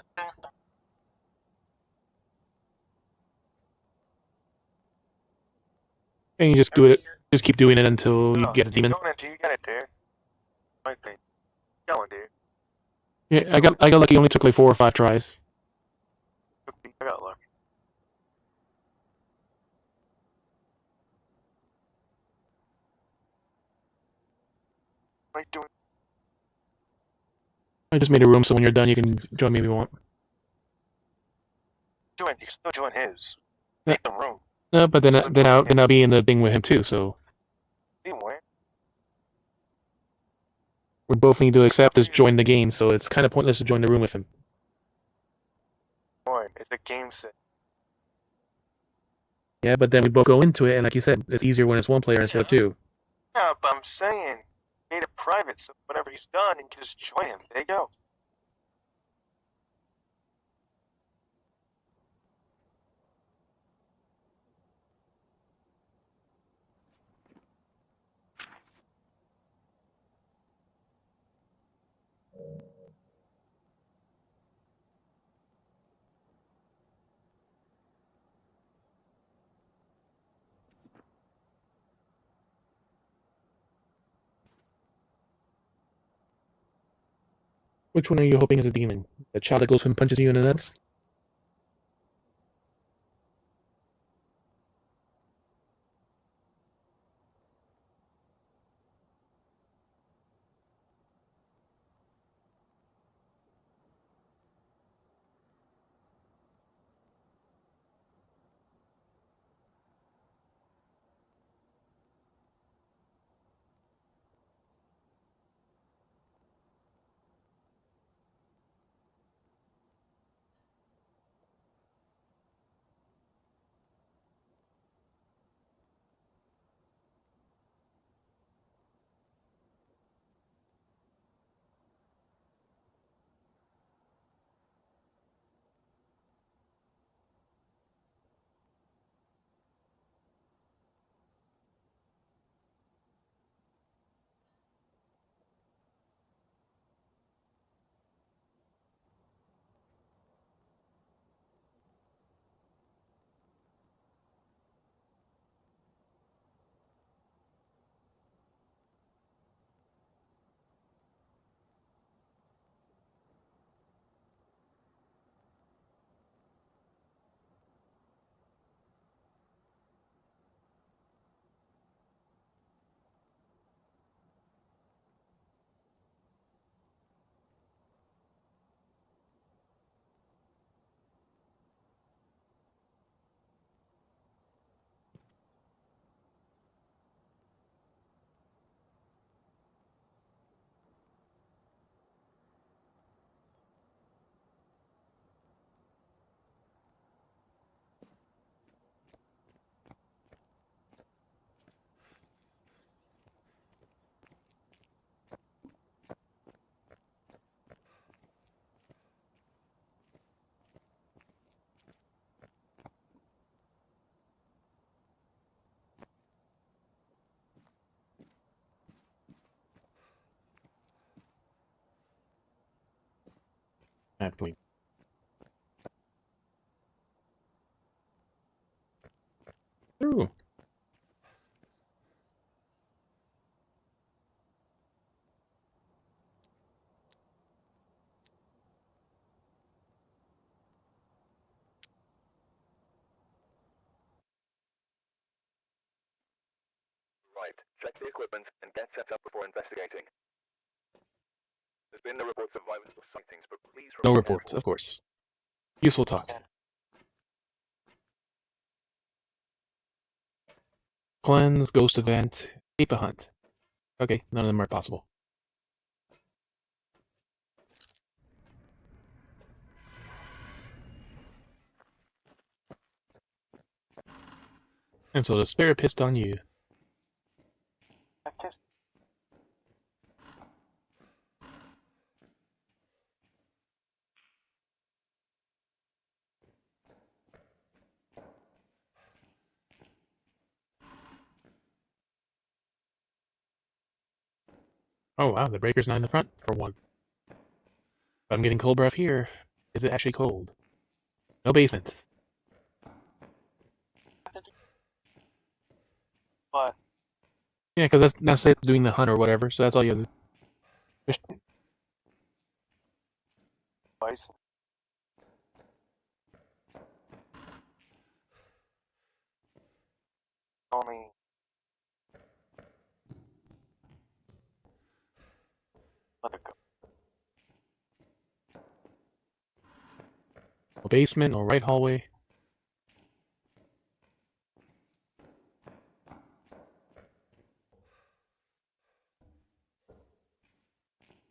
And you just do it, just keep doing it until you get a demon. Going until you get it, dude. Might be. Going, dude. Yeah, I got lucky. It only took like 4 or 5 tries. I got lucky. What are you doing? I just made a room, so when you're done, you can join me if you want. You can still join his. Yeah. Make the room. No, but then I'll be in the thing with him too. So Anyway. we both need to accept is join the game. So it's kind of pointless to join the room with him. Join. It's a game set. Yeah, but then we both go into it, and like you said, it's easier when it's one player instead of two. Yeah, but I'm saying, made it private, so whenever he's done, you can just join him. There you go. Which one are you hoping is a demon? The child that goes and punches you in the nuts? Map point. Ooh. Right. Check the equipment and get set up before investigating. There's been no reports of violence or sightings, but please No remain reports, careful. of course. Useful talk. Cleanse, ghost event, ape a hunt. Okay, none of them are possible. And so the spirit pissed on you. I guess Oh wow, the breaker's not in the front, for one. But I'm getting cold breath here. Is it actually cold? No basement. but Yeah, because that's it doing the hunt or whatever, so that's all you have to do. twice. Only let it go. No basement, no right hallway.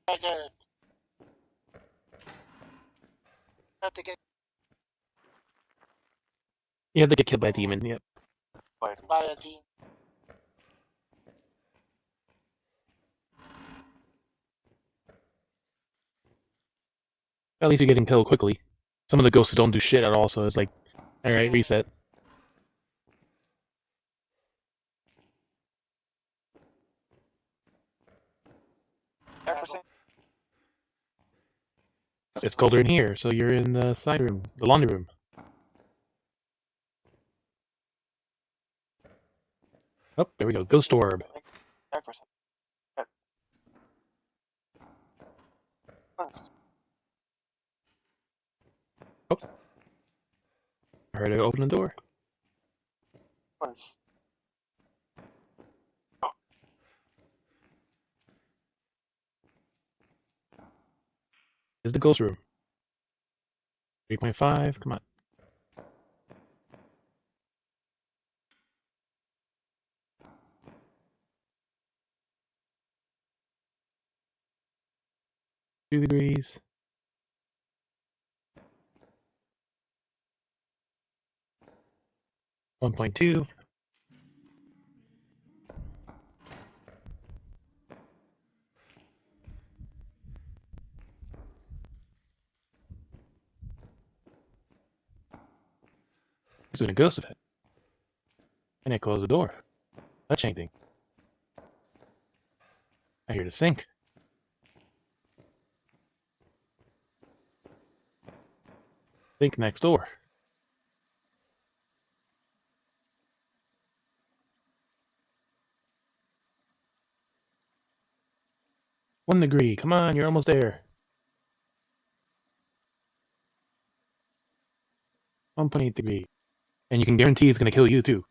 I got it. Have to get. You have to get killed by a demon, yep. by a team. At least you're getting killed quickly. Some of the ghosts don't do shit at all, so it's like, alright, reset. It's colder in here, so you're in the side room, the laundry room. Oh, there we go, ghost orb. Oh. I heard it open the door. Here's the ghost room. 3.5, come on. Two degrees. One 1.2. It's doing a ghost effect. And I close the door. Touch anything. I hear the sink. Sink next door. One degree. Come on, you're almost there. 1.8 degree. And you can guarantee it's going to kill you too.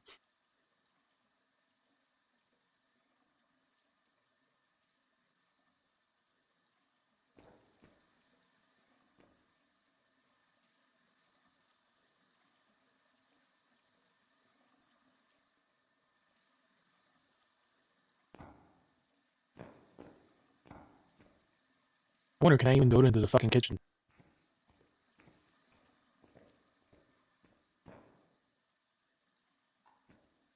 I wonder, can I even go into the fucking kitchen?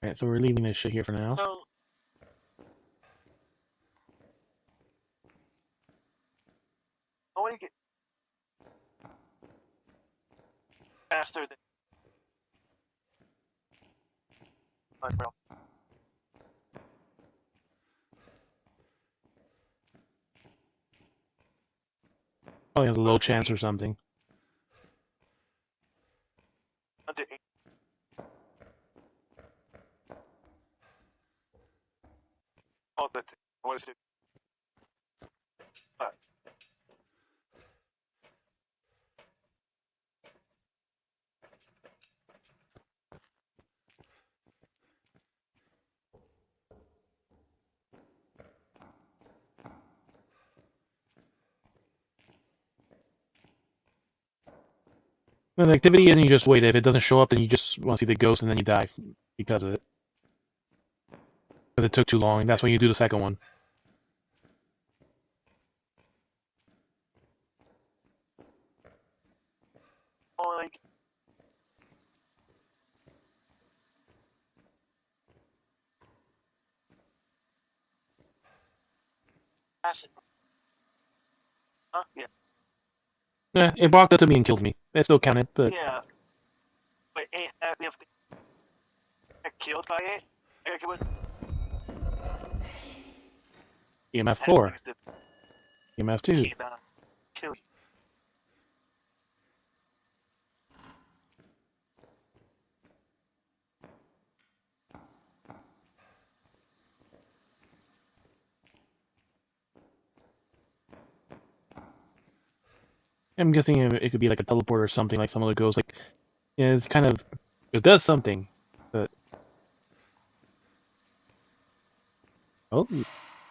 Alright, so we're leaving this shit here for now. So, oh, we get faster than. Probably has a low chance or something. What is it? Well, the activity and you just wait. If it doesn't show up, then you just want to see the ghost and then you die because of it. Because it took too long. That's when you do the second one. Oh, like. Acid. Huh? Yeah. Yeah, it walked up to me and killed me. It still counted, but Yeah. But if they get killed by it, I got killed with. EMF 4. EMF 2. Kill you. I'm guessing it could be like a teleport or something, like some of the ghosts. Like, yeah, it's kind of, it does something, but oh,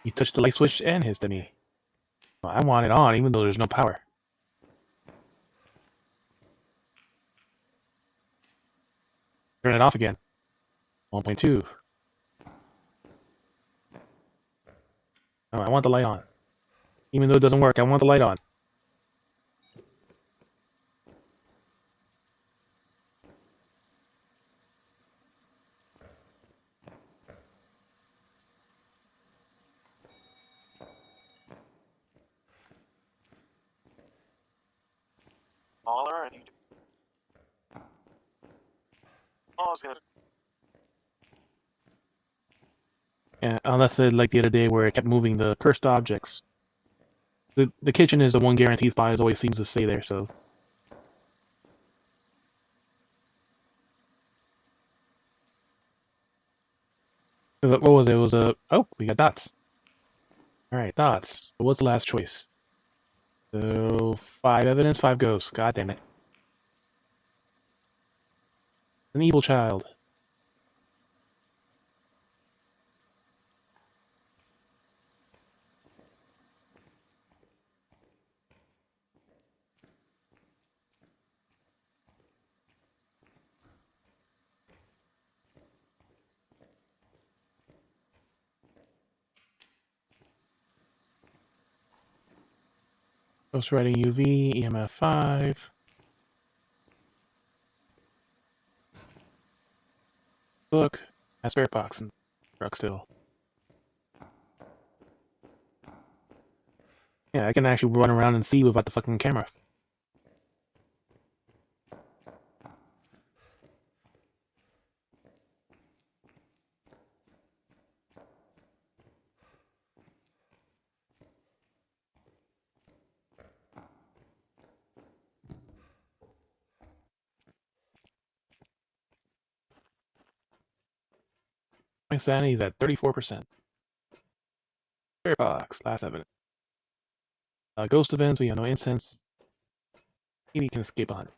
you touched the light switch and hissed at me. Well, I want it on, even though there's no power. Turn it off again. 1.2. Oh, I want the light on. Even though it doesn't work, I want the light on. smaller, and you I was gonna. Yeah, unless it, like the other day where it kept moving the cursed objects. The kitchen is the one guaranteed spot. It always seems to stay there, so. What was it? It was a... Oh, we got dots. Alright, dots. What's the last choice? So, 5 evidence, 5 ghosts. God damn it. An evil child. Ghost writing UV, EMF 5. Book. A spirit box and truck still. Yeah, I can actually run around and see without the fucking camera. My sanity is at 34%. Spirit box, last evidence. Ghost events, we have no incense. Maybe can escape a hunt.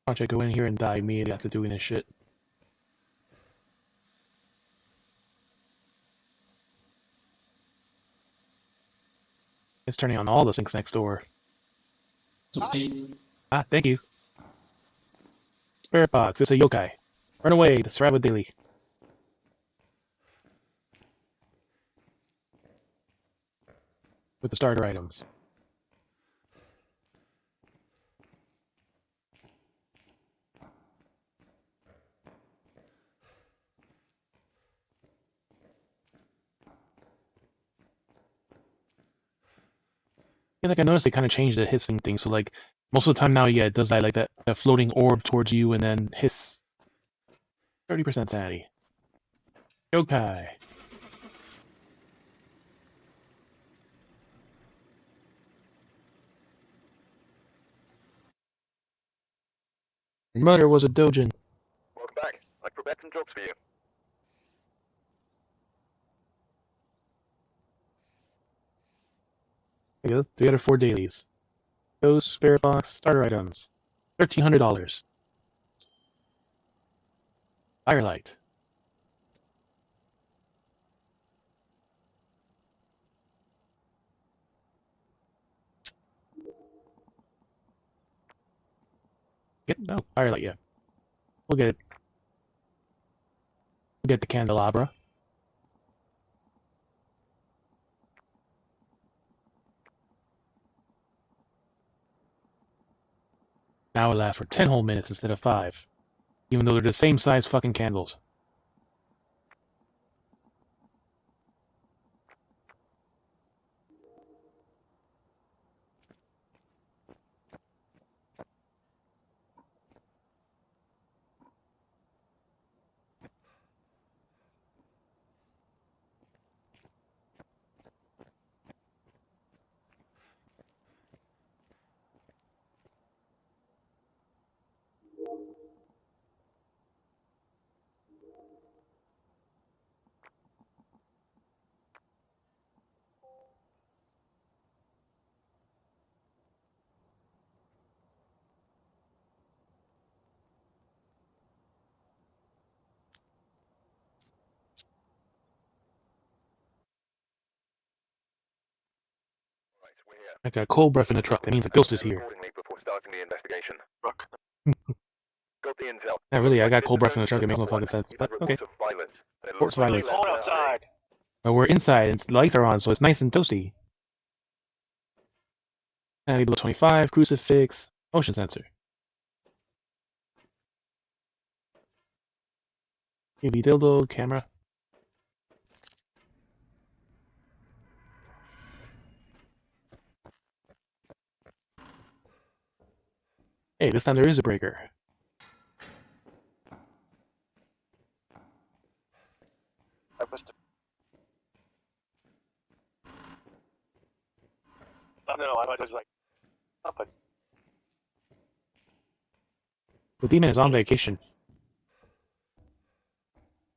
Why don't I go in here and die immediately after doing this shit? It's turning on all the sinks next door. Ah, thank you. Spirit box, it's a yokai. Run away, the Strava Daily. With the starter items. Yeah, like I noticed they kind of changed the hissing thing, so like most of the time now, yeah, it does that like that floating orb towards you and then hiss. 30% sanity. Yokai. Your mother was a dojin. Welcome back. I prepared some jobs for you. There you go, 3 out of 4 dailies. Ghost, spirit box, starter items. $1,300. Firelight. No, firelight, yeah. We'll get it. We'll get the candelabra. Now it lasts for 10 whole minutes instead of 5. Even though they're the same size fucking candles. Right, we're here. I got cold breath in the truck. That means a ghost is here. Accordingly before starting the investigation. Rook. Got the intel. Yeah, really, I got cold breath in the truck. It makes no fucking sense. You've But had okay. reports of violence. It Sports looks like violence. Cold outside. But we're inside, and the lights are on, so it's nice and toasty. Sanity below 25, crucifix, motion sensor. UV dildo, camera. Hey, this time there is a breaker. I must have... Oh, no, I was like... Oh, but... The demon is on vacation.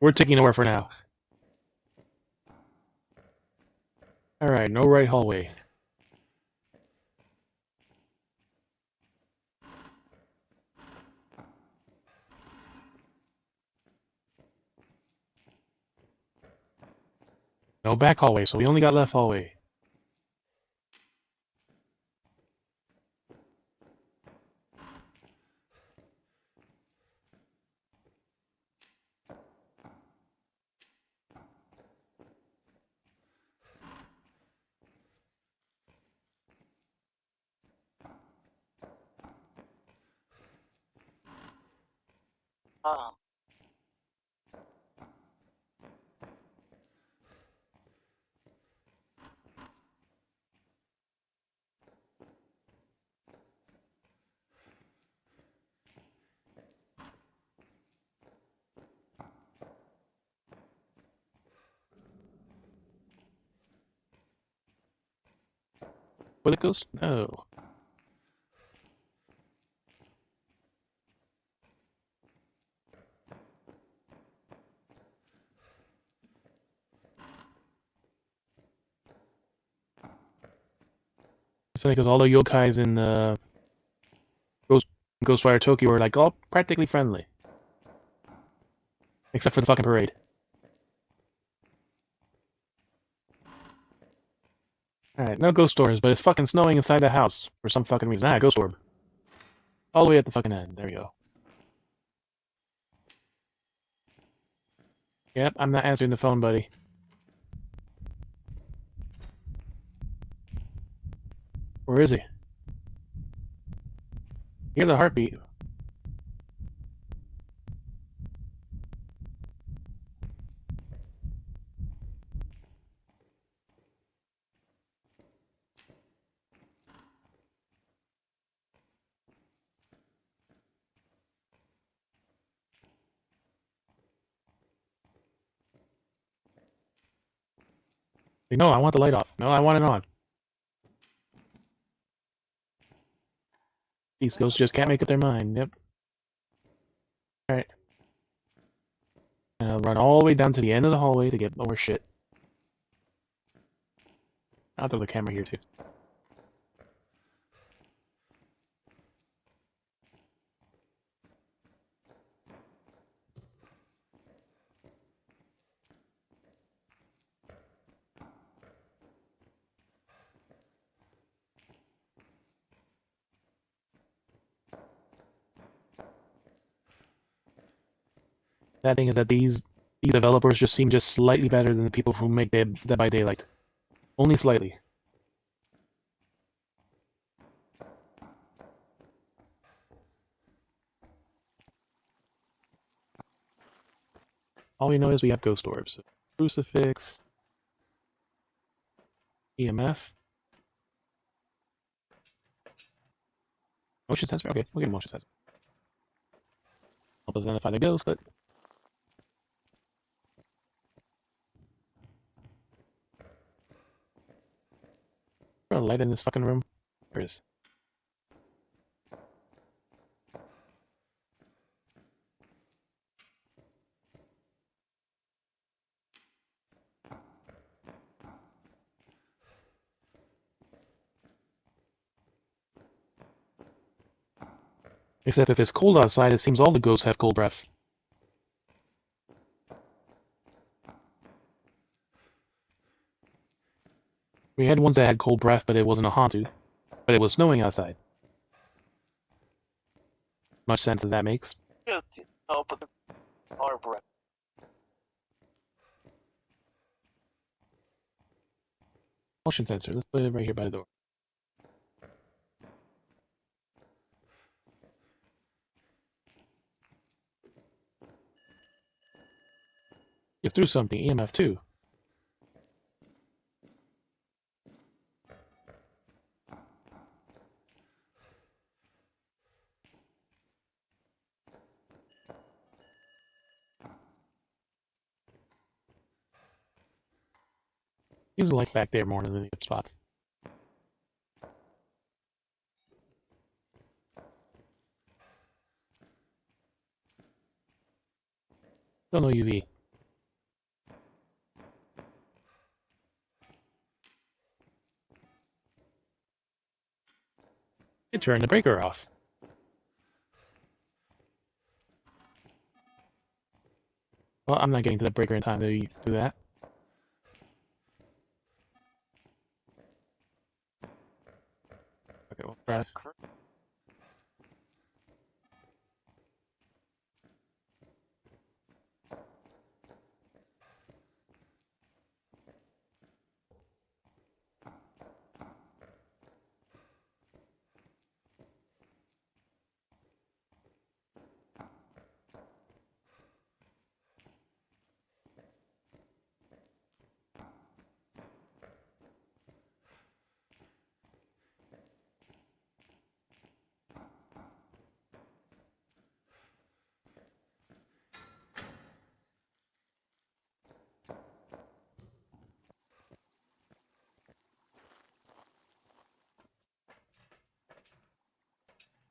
We're taking over for now. Alright, no right hallway. No back hallway, so we only got left hallway. Ah. Will it goes? No. It's funny because all the yokais in Ghostwire Tokyo are like all practically friendly. Except for the fucking parade. Alright, no ghost doors, but it's fucking snowing inside the house for some fucking reason. Ah, ghost orb. All the way at the fucking end. There we go. Yep, I'm not answering the phone, buddy. Where is he? Hear the heartbeat. No, I want the light off. No, I want it on. These ghosts just can't make up their mind. Yep. Alright. And I'll run all the way down to the end of the hallway to get more shit. I'll throw the camera here too. That thing is that these developers just seem just slightly better than the people who make Dead by Daylight. Only slightly. All we know is we have ghost orbs. Crucifix. EMF. Motion sensor? Okay, we'll get a motion sensor. Help us identify the ghost, but... Is there a light in this fucking room? There is. Except if it's cold outside, it seems all the ghosts have cold breath. We had ones that had cold breath, but it wasn't a Hantu. But it was snowing outside. Much sense as that makes. Oh, but the our breath. Motion sensor. Let's put it right here by the door. Let's do something. EMF 2. Use the light back there more than the other spots. Still no UV. You turn the breaker off. Well, I'm not getting to the breaker in time to do that. Okay, we'll try it.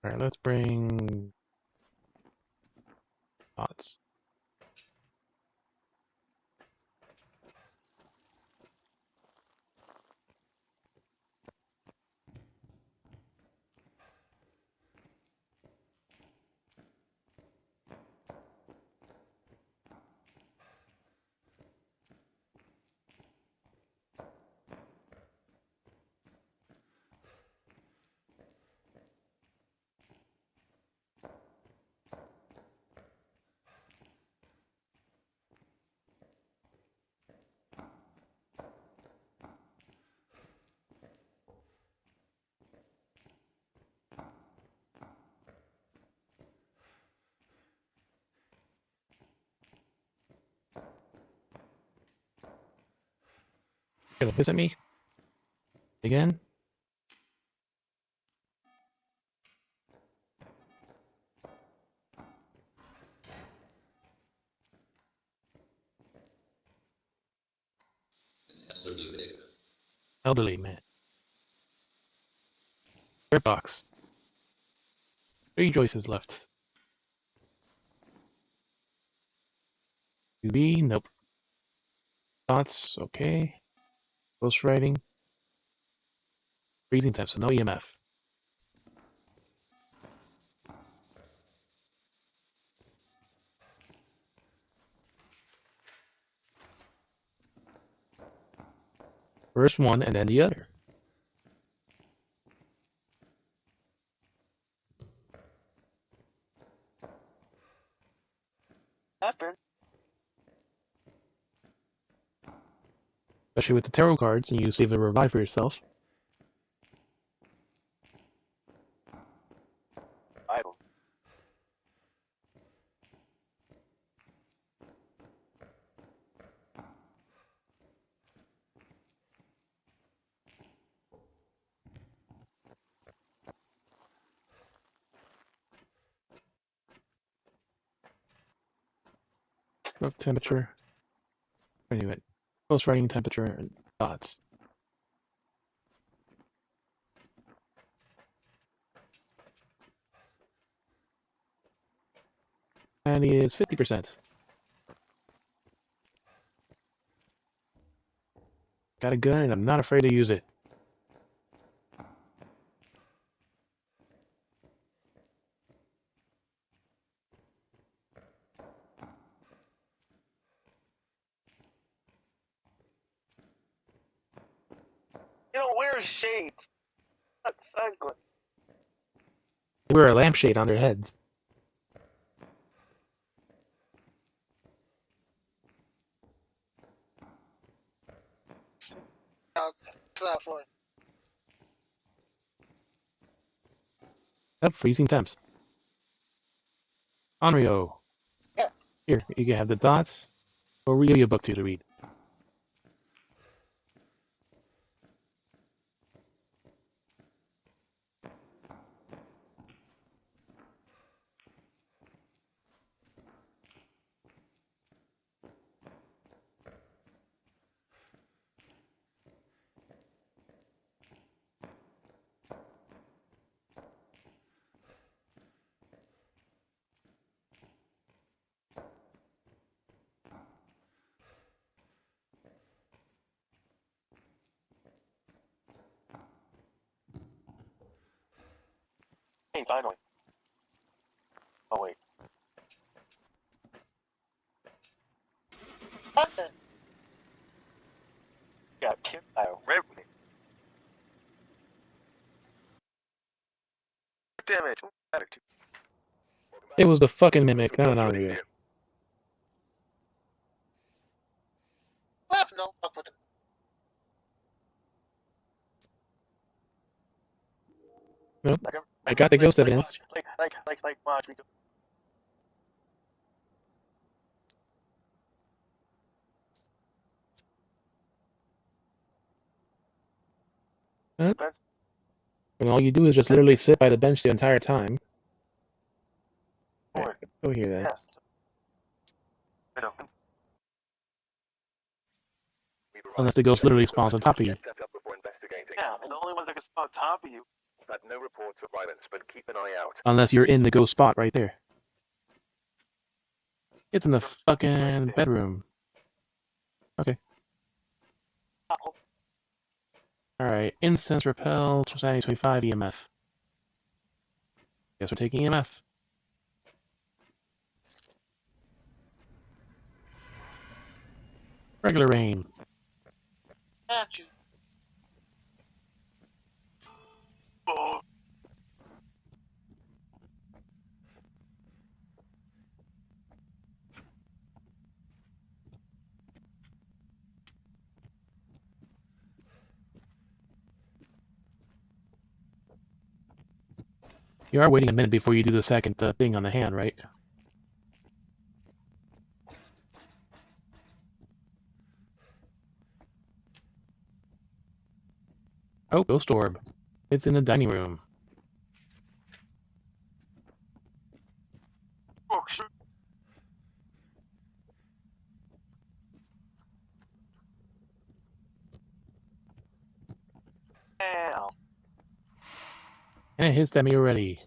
Alright, let's bring dots. Gonna visit me? Again? Elderly man. Red box. 3 choices left. UV, nope. Dots, okay. Ghost writing. Freezing temps, so no EMF. First one and then the other. After. Especially with the tarot cards, and you save the revive for yourself. Bible. Stroke temperature. Anyway, close writing temperature and dots. And he is 50%. Got a gun and I'm not afraid to use it. You don't wear shades. That's ugly. They wear a lampshade on their heads. What's that for? Up, freezing temps. Onryo. Yeah. Here, you can have the dots, or we'll give you a book to read. Hey, finally. Oh, wait. What the? Got killed by a revenant. Damage. Attitude. It was the fucking mimic, not an Onryo. I have no luck with him. Nope. I got the ghost evidence. Like, watch me go. Huh? And all you do is just literally sit by the bench the entire time. Right, go here then. Yeah. Unless the ghost literally spawns on top of you. Yeah, and the only ones that can spawn on top of you. Had no reports of violence, but keep an eye out. Unless you're in the ghost spot right there. It's in the fucking bedroom. Okay. Alright, incense repel, 25 EMF. Guess we're taking EMF. Regular rain. At you. Oh. You are waiting a minute before you do the second thing on the hand, right? Oh, ghost orb. It's in the dining room. Oh, shit. Damn. And it hits them already.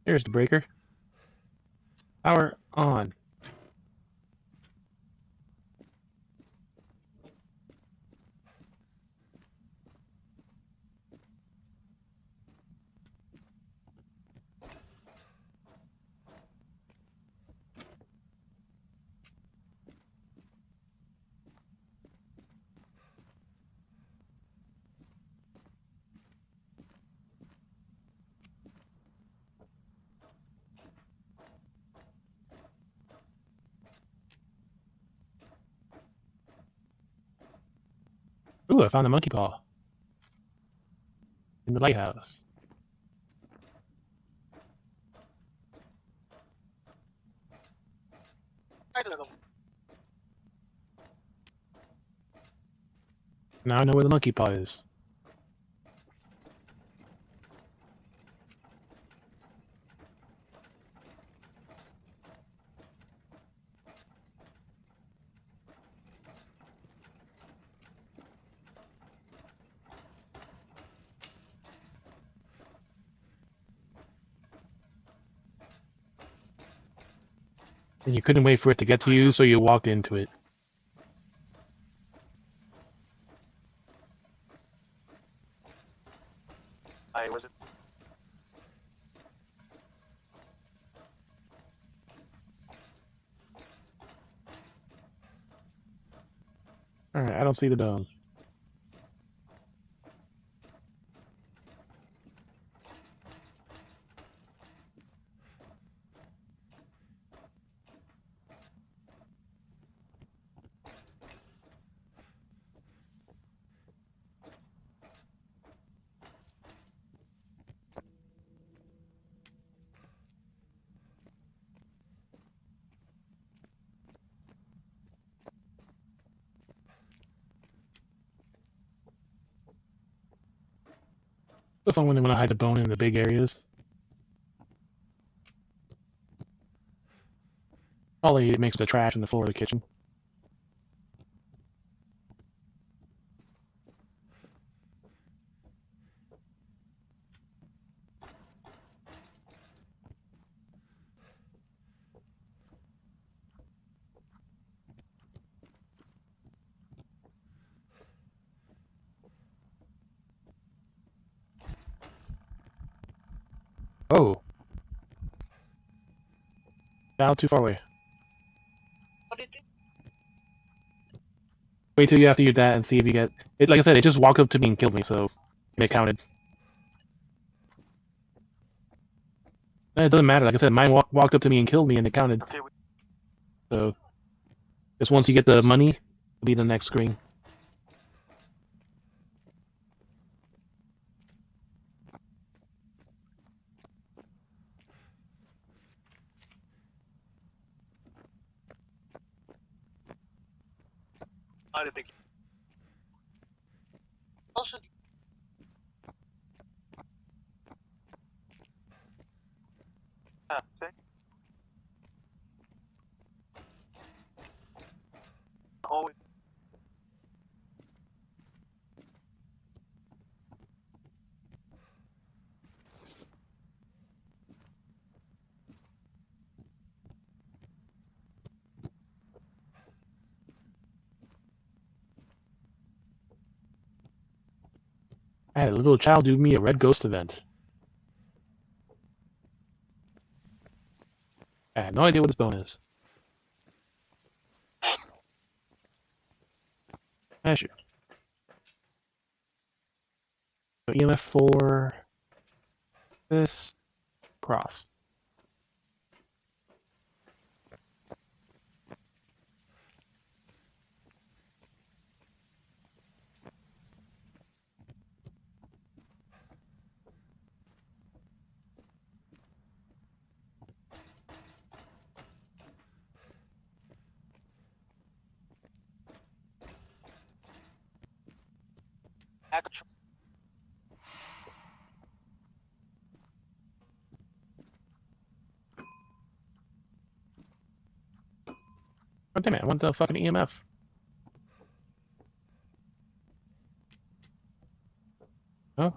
There's the breaker. Power on. Ooh, I found a monkey paw. In the lighthouse. Now I know where the monkey paw is. And you couldn't wait for it to get to you, so you walked into it. Was it? Alright, I don't see the bone. It's fun when they want to hide the bone in the big areas. Probably it makes the trash in the floor of the kitchen. Oh. Now too far away. What did it? Wait till you have to use that and see if you get it. Like I said, it just walked up to me and killed me, so it counted. It doesn't matter. Like I said, mine walked up to me and killed me, and it counted. Okay, So, just once you get the money, it'll be the next screen. I didn't think. Also, see? Oh, I had a little child do me a red ghost event. I have no idea what this bone is. Sure. So EMF 4, this, cross. actually, Oh, damn it, I want the fucking EMF. Oh.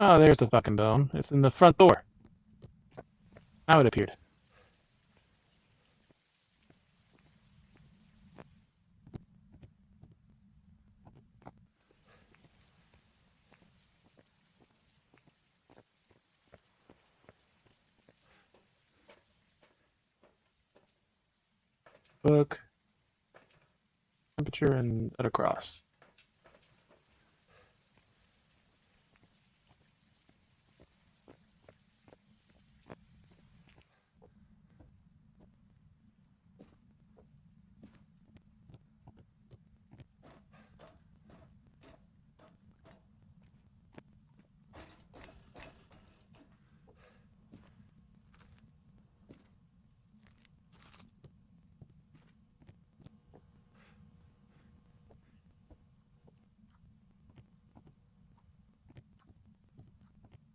Oh, there's the fucking bone. It's in the front door. Now it appeared. Book. Temperature and at a cross.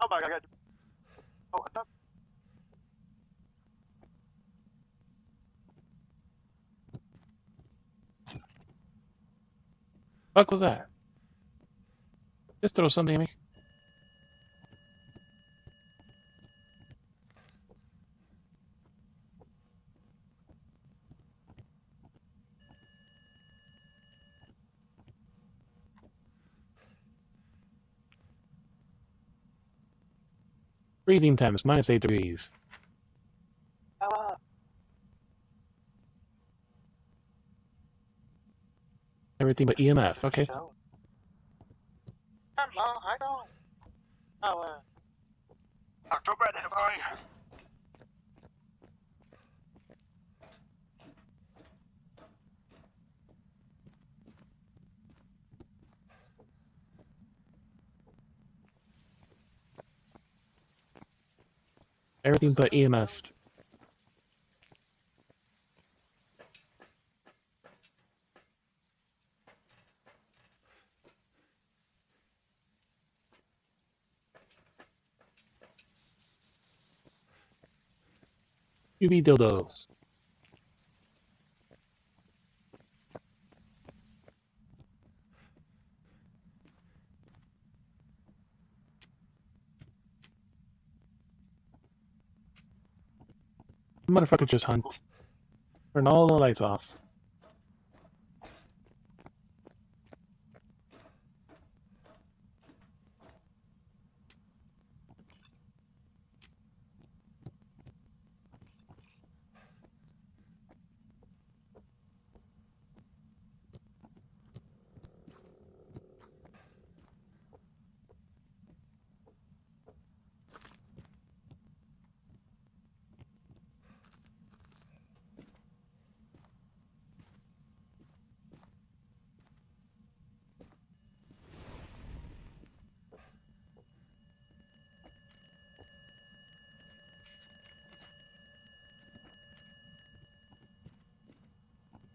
Oh my god. Oh, I thought. Fuck was that? Just throw something at me. Freezing temps, -8 degrees. Everything but EMF, okay. I know. Oh, not too bad, boy. Everything but EMF. UV dildos. Motherfucker just hunt. Turn all the lights off.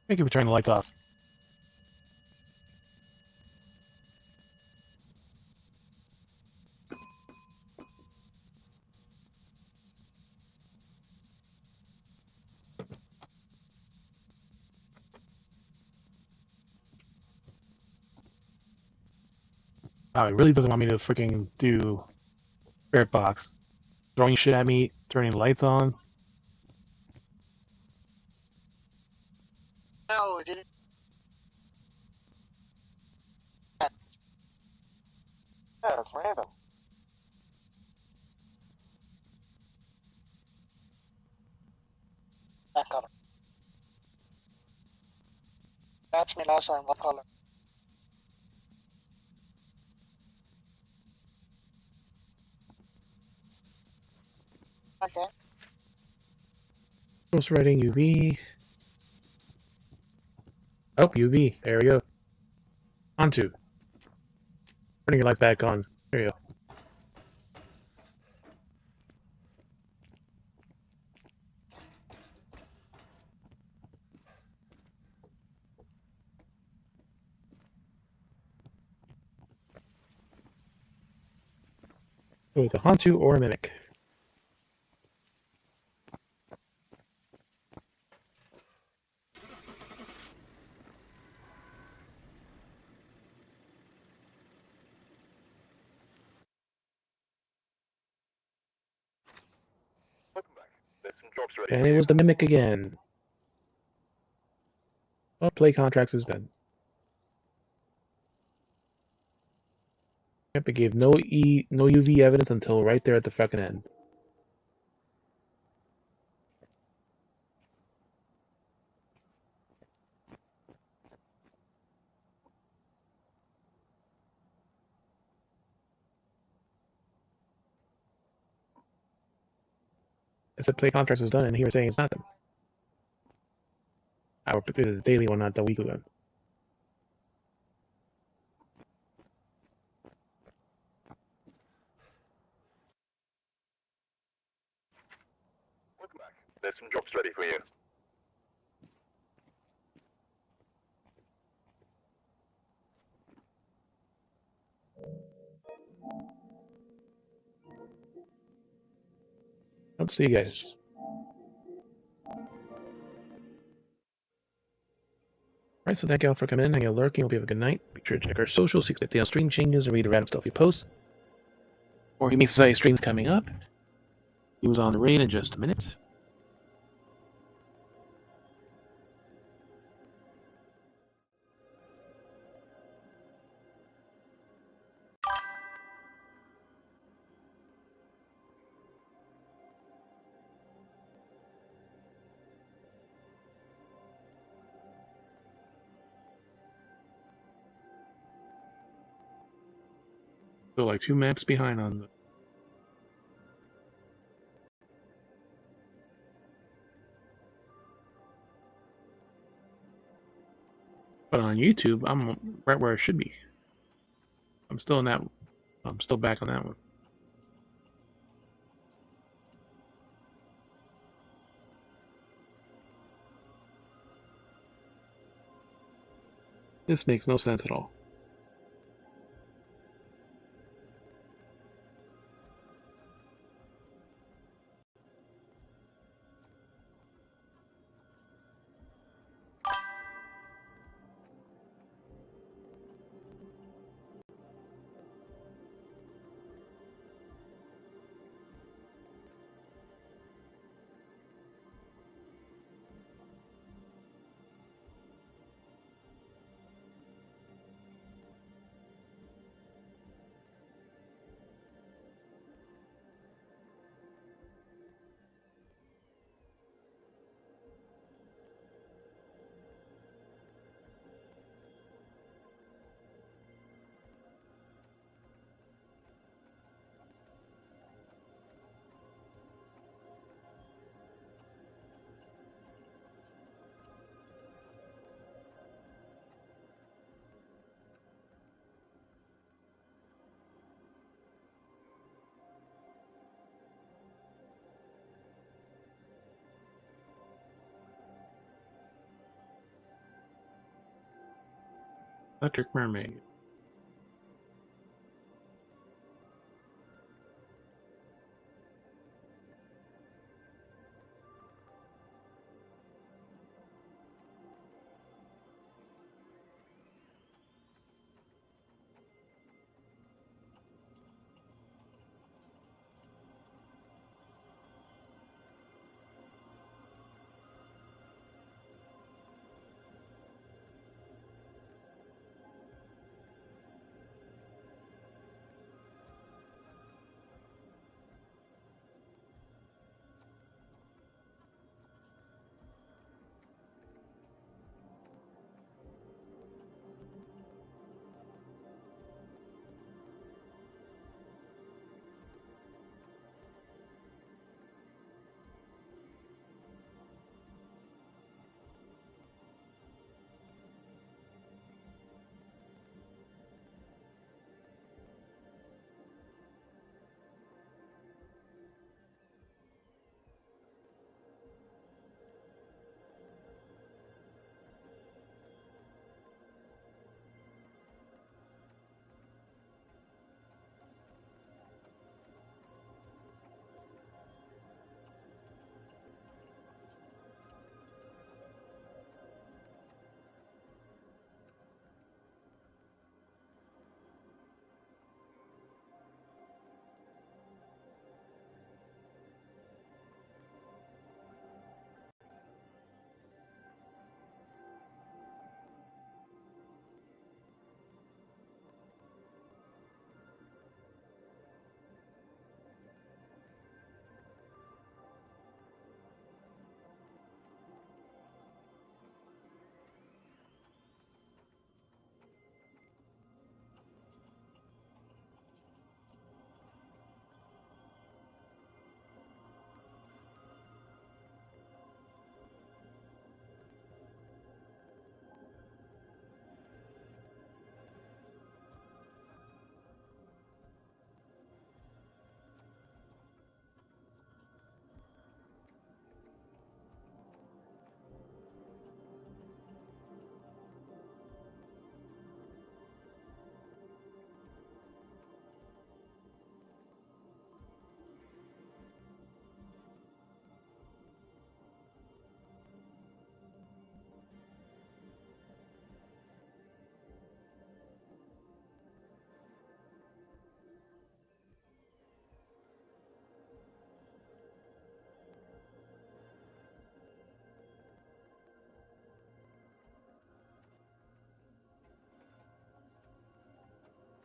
Thank you for turning the lights off. Wow, he really doesn't want me to freaking do Spirit Box. Throwing shit at me, turning the lights on. No, it didn't. Yeah, it's random. That color. Ask me last time what color. Okay. Close writing UV. Oh, UV. There we go. Onto. Turning your lights back on. There you go. So it's a Hantu or a Mimic. Welcome back. There's some drops ready And for it you. was the Mimic again. Well, play contracts is done. Yep, it gave no UV evidence until right there at the fucking end. It said play contracts is done, and here it's saying it's not done. Our the daily one, not the weekly one. Welcome back. There's some drops ready for you. Hope to see you guys. Alright, so thank you all for coming in, thank you all lurking, hope you have a good night. Be sure to check our socials, see the stream changes, and read the random stuff we post. Or Humane Society streams coming up. He was on the raid in just a minute. So like 2 maps behind on the... But on YouTube, I'm right where I should be. I'm still in that... I'm still back on that one. This makes no sense at all. Electric Mermaid.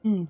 Hmm.